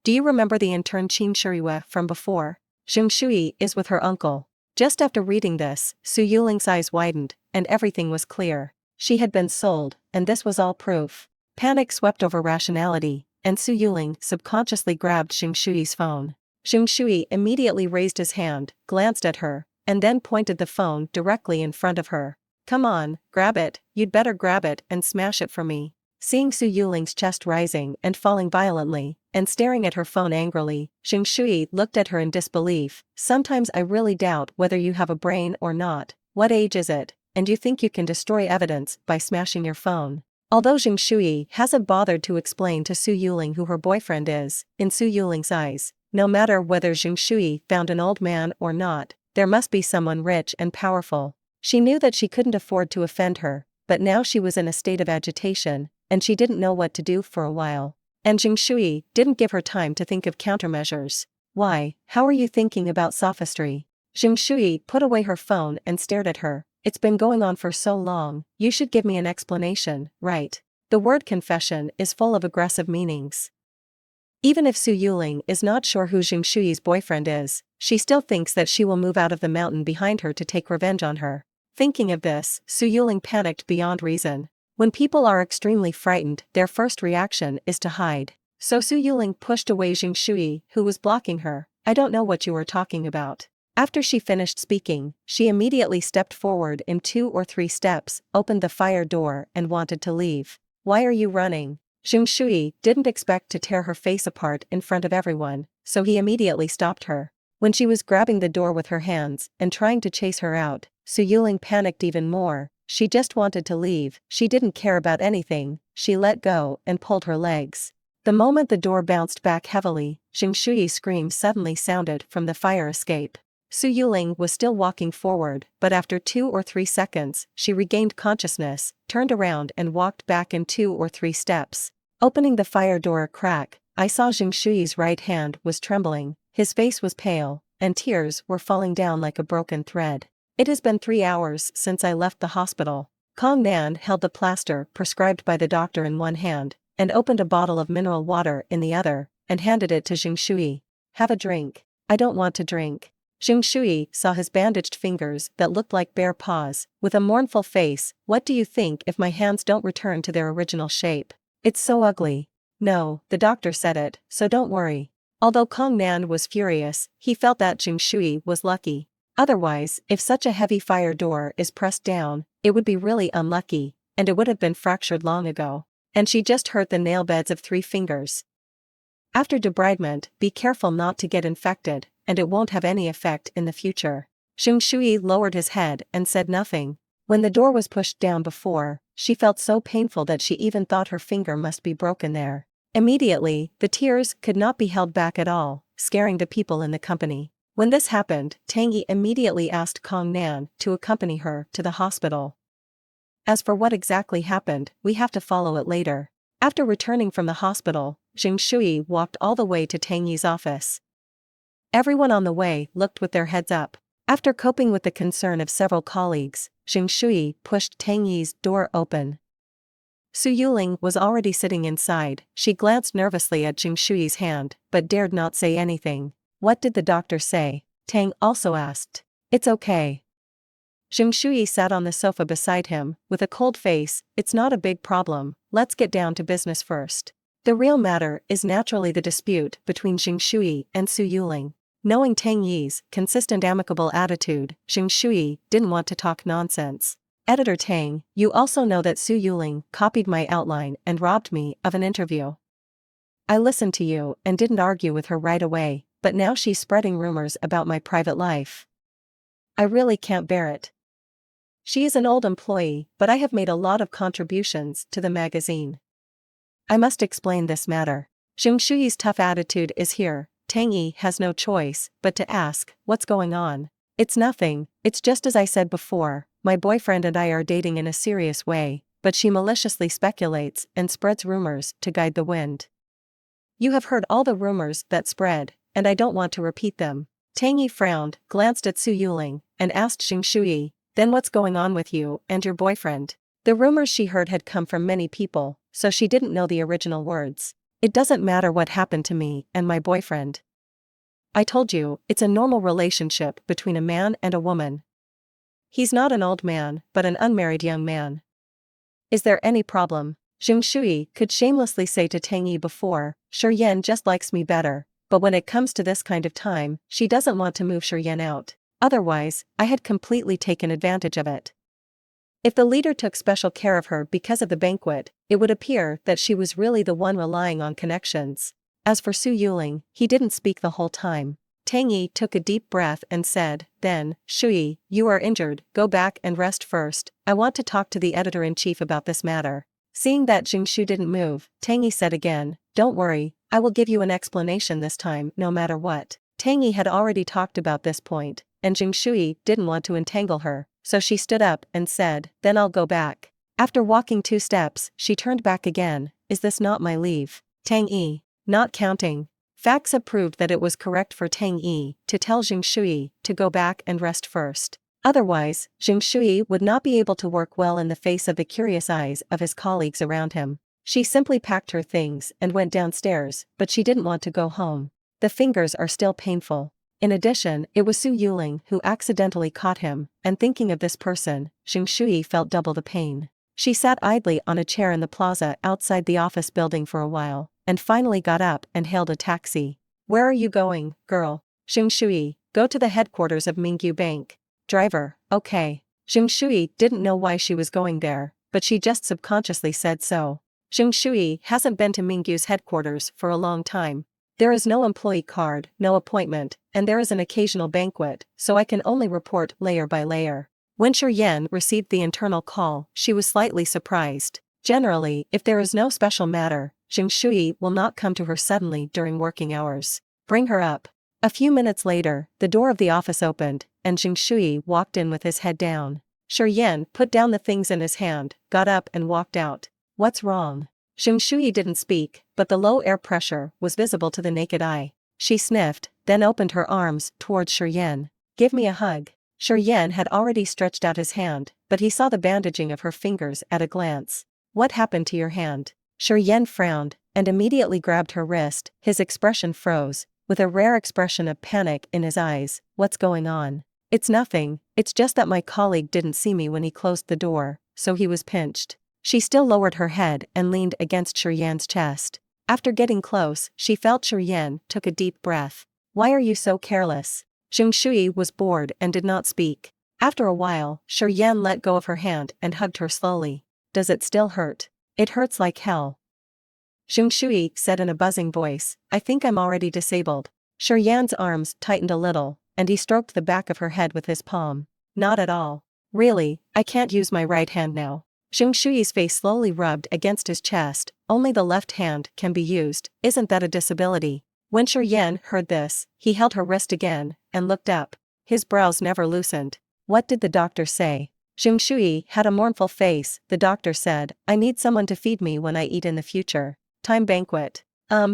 Do you remember the intern Qin Shuriwa from before? Shuyi is with her uncle." Just after reading this, Su Yuling's eyes widened, and everything was clear. She had been sold, and this was all proof. Panic swept over rationality, and Su Yuling subconsciously grabbed Shuyi's phone. Shuyi immediately raised his hand, glanced at her, and then pointed the phone directly in front of her. "Come on, grab it, you'd better grab it and smash it for me." Seeing Su Yuling's chest rising and falling violently, and staring at her phone angrily, Shuyi looked at her in disbelief. "Sometimes I really doubt whether you have a brain or not. What age is it, and you think you can destroy evidence by smashing your phone?" Although Shuyi hasn't bothered to explain to Su Yuling who her boyfriend is, in Su Yuling's eyes, no matter whether Shuyi found an old man or not, there must be someone rich and powerful. She knew that she couldn't afford to offend her, but now she was in a state of agitation, and she didn't know what to do for a while. And Shuyi didn't give her time to think of countermeasures. "Why, how are you thinking about sophistry?" Shuyi put away her phone and stared at her. "It's been going on for so long, you should give me an explanation, right? The word confession is full of aggressive meanings. Even if Su Yuling is not sure who Jing Shuyi's boyfriend is, she still thinks that she will move out of the mountain behind her to take revenge on her. Thinking of this, Su Yuling panicked beyond reason. When people are extremely frightened, their first reaction is to hide. So Su Yuling pushed away Jing Shuyi, who was blocking her. I don't know what you are talking about. After she finished speaking, she immediately stepped forward in 2 or 3 steps, opened the fire door and wanted to leave. Why are you running? Jing Shuyi didn't expect to tear her face apart in front of everyone, so he immediately stopped her. When she was grabbing the door with her hands and trying to chase her out, Su Yuling panicked even more. She just wanted to leave, she didn't care about anything, she let go and pulled her legs. The moment the door bounced back heavily, Jing Shuyi's scream suddenly sounded from the fire escape. Su Yuling was still walking forward, but after 2 or 3 seconds, she regained consciousness, turned around and walked back in 2 or 3 steps. Opening the fire door a crack, I saw Jing Shuyi's right hand was trembling, his face was pale, and tears were falling down like a broken thread. It has been 3 hours since I left the hospital. Kong Nan held the plaster prescribed by the doctor in one hand, and opened a bottle of mineral water in the other, and handed it to Jing Shuyi. Have a drink. I don't want to drink. Jing Shuyi saw his bandaged fingers that looked like bare paws, with a mournful face. What do you think if my hands don't return to their original shape? It's so ugly. No, the doctor said it, so don't worry. Although Kong Nan was furious, he felt that Jing Shuyi was lucky. Otherwise, if such a heavy fire door is pressed down, it would be really unlucky, and it would have been fractured long ago. And she just hurt the nail beds of 3 fingers. After debridement, be careful not to get infected, and it won't have any effect in the future. Jing Shuyi lowered his head and said nothing. When the door was pushed down before, she felt so painful that she even thought her finger must be broken there. Immediately, the tears could not be held back at all, scaring the people in the company. When this happened, Tang Yi immediately asked Kong Nan to accompany her to the hospital. As for what exactly happened, we have to follow it later. After returning from the hospital, Jing Shuyi walked all the way to Tang Yi's office. Everyone on the way looked with their heads up. After coping with the concern of several colleagues, Jing Shuyi pushed Tang Yi's door open. Su Yuling was already sitting inside. She glanced nervously at Jing Shuyi's hand, but dared not say anything. What did the doctor say? Tang also asked. It's okay. Jing Shuyi sat on the sofa beside him, with a cold face. It's not a big problem, let's get down to business first. The real matter is naturally the dispute between Jing Shuyi and Su Yuling. Knowing Tang Yi's consistent amicable attitude, Jing Shuyi didn't want to talk nonsense. Editor Tang, you also know that Su Yuling copied my outline and robbed me of an interview. I listened to you and didn't argue with her right away, but now she's spreading rumors about my private life. I really can't bear it. She is an old employee, but I have made a lot of contributions to the magazine. I must explain this matter. Jing Shuyi's tough attitude is here. Tang Yi has no choice but to ask, what's going on? It's nothing, it's just as I said before, my boyfriend and I are dating in a serious way, but she maliciously speculates and spreads rumors to guide the wind. You have heard all the rumors that spread, and I don't want to repeat them. Tang Yi frowned, glanced at Su Yuling, and asked Jing Shuyi, then what's going on with you and your boyfriend? The rumors she heard had come from many people, so she didn't know the original words. It doesn't matter what happened to me and my boyfriend. I told you, it's a normal relationship between a man and a woman. He's not an old man, but an unmarried young man. Is there any problem? Jing Shuyi could shamelessly say to Tang Yi before, Shi Yan just likes me better, but when it comes to this kind of time, she doesn't want to move Shi Yan out. Otherwise, I had completely taken advantage of it. If the leader took special care of her because of the banquet, it would appear that she was really the one relying on connections. As for Su Yuling, he didn't speak the whole time. Tang Yi took a deep breath and said, then, Shuyi, you are injured, go back and rest first, I want to talk to the editor-in-chief about this matter. Seeing that Jing Shu didn't move, Tang Yi said again, don't worry, I will give you an explanation this time no matter what. Tang Yi had already talked about this point, and Jing Shuyi didn't want to entangle her, so she stood up and said, then I'll go back. After walking 2 steps, she turned back again, is this not my leave? Tang Yi, not counting. Facts have proved that it was correct for Tang Yi to tell Jing Shuyi to go back and rest first. Otherwise, Jing Shuyi would not be able to work well in the face of the curious eyes of his colleagues around him. She simply packed her things and went downstairs, but she didn't want to go home. The fingers are still painful. In addition, it was Su Yuling who accidentally caught him, and thinking of this person, Shuyi felt double the pain. She sat idly on a chair in the plaza outside the office building for a while, and finally got up and hailed a taxi. Where are you going, girl? Shuyi, go to the headquarters of Mingyu Bank. Driver, okay. Shuyi didn't know why she was going there, but she just subconsciously said so. Shuyi hasn't been to Mingyu's headquarters for a long time. There is no employee card, no appointment, and there is an occasional banquet, so I can only report layer by layer. When Shi Yan received the internal call, she was slightly surprised. Generally, if there is no special matter, Shuyi will not come to her suddenly during working hours. Bring her up. A few minutes later, the door of the office opened, and Shuyi walked in with his head down. Shi Yan put down the things in his hand, got up and walked out. What's wrong? Shuyi didn't speak, but the low air pressure was visible to the naked eye. She sniffed, then opened her arms towards Shi Yan. Give me a hug. Shi Yan had already stretched out his hand, but he saw the bandaging of her fingers at a glance. What happened to your hand? Shi Yan frowned, and immediately grabbed her wrist. His expression froze, with a rare expression of panic in his eyes. What's going on? It's nothing, it's just that my colleague didn't see me when he closed the door, so he was pinched. She still lowered her head and leaned against Shi Yan's chest. After getting close, she felt Shi Yan took a deep breath. Why are you so careless? Shuyi was bored and did not speak. After a while, Shi Yan let go of her hand and hugged her slowly. Does it still hurt? It hurts like hell. Shuyi said in a buzzing voice, I think I'm already disabled. Shi Yan's arms tightened a little, and he stroked the back of her head with his palm. Not at all. Really, I can't use my right hand now. Shuyi's face slowly rubbed against his chest. Only the left hand can be used. Isn't that a disability? When Shi Yan heard this, he held her wrist again, and looked up. His brows never loosened. What did the doctor say? Shuyi had a mournful face. The doctor said, I need someone to feed me when I eat in the future. Time banquet.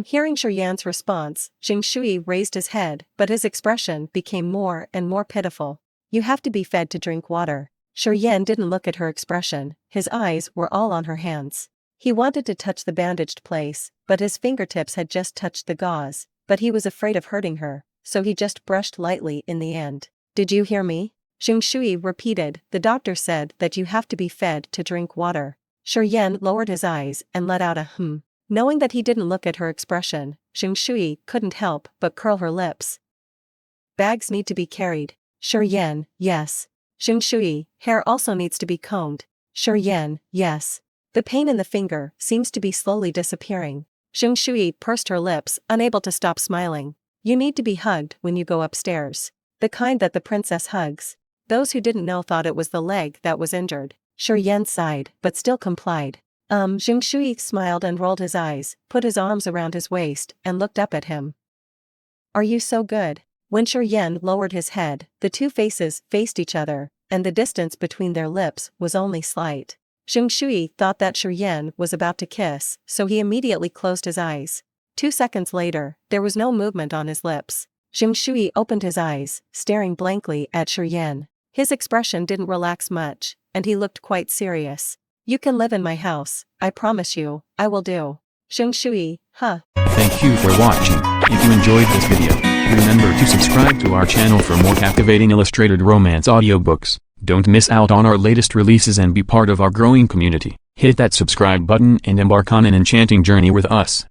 Hearing Shi Yan's response, Shuyi raised his head, but his expression became more and more pitiful. You have to be fed to drink water. Shi Yan didn't look at her expression, his eyes were all on her hands. He wanted to touch the bandaged place, but his fingertips had just touched the gauze, but he was afraid of hurting her, so he just brushed lightly in the end. Did you hear me? Shuyi repeated, the doctor said that you have to be fed to drink water. Shi Yan lowered his eyes and let out a hmm. Knowing that he didn't look at her expression, Shuyi couldn't help but curl her lips. Bags need to be carried. Shi Yan, yes. Shuyi, hair also needs to be combed. Shi Yan, yes. The pain in the finger seems to be slowly disappearing. Shuyi pursed her lips, unable to stop smiling. You need to be hugged when you go upstairs. The kind that the princess hugs. Those who didn't know thought it was the leg that was injured. Shi Yan sighed, but still complied. Shuyi smiled and rolled his eyes, put his arms around his waist, and looked up at him. Are you so good? When Shi Yan lowered his head, the two faces faced each other, and the distance between their lips was only slight. Shuyi thought that Shi Yan was about to kiss, so he immediately closed his eyes. 2 seconds later, there was no movement on his lips. Shuyi opened his eyes, staring blankly at Shi Yan. His expression didn't relax much, and he looked quite serious. You can live in my house, I promise you, I will do. Shuyi, huh? Thank you for watching. If you enjoyed this video, remember to subscribe to our channel for more captivating illustrated romance audiobooks. Don't miss out on our latest releases and be part of our growing community. Hit that subscribe button and embark on an enchanting journey with us.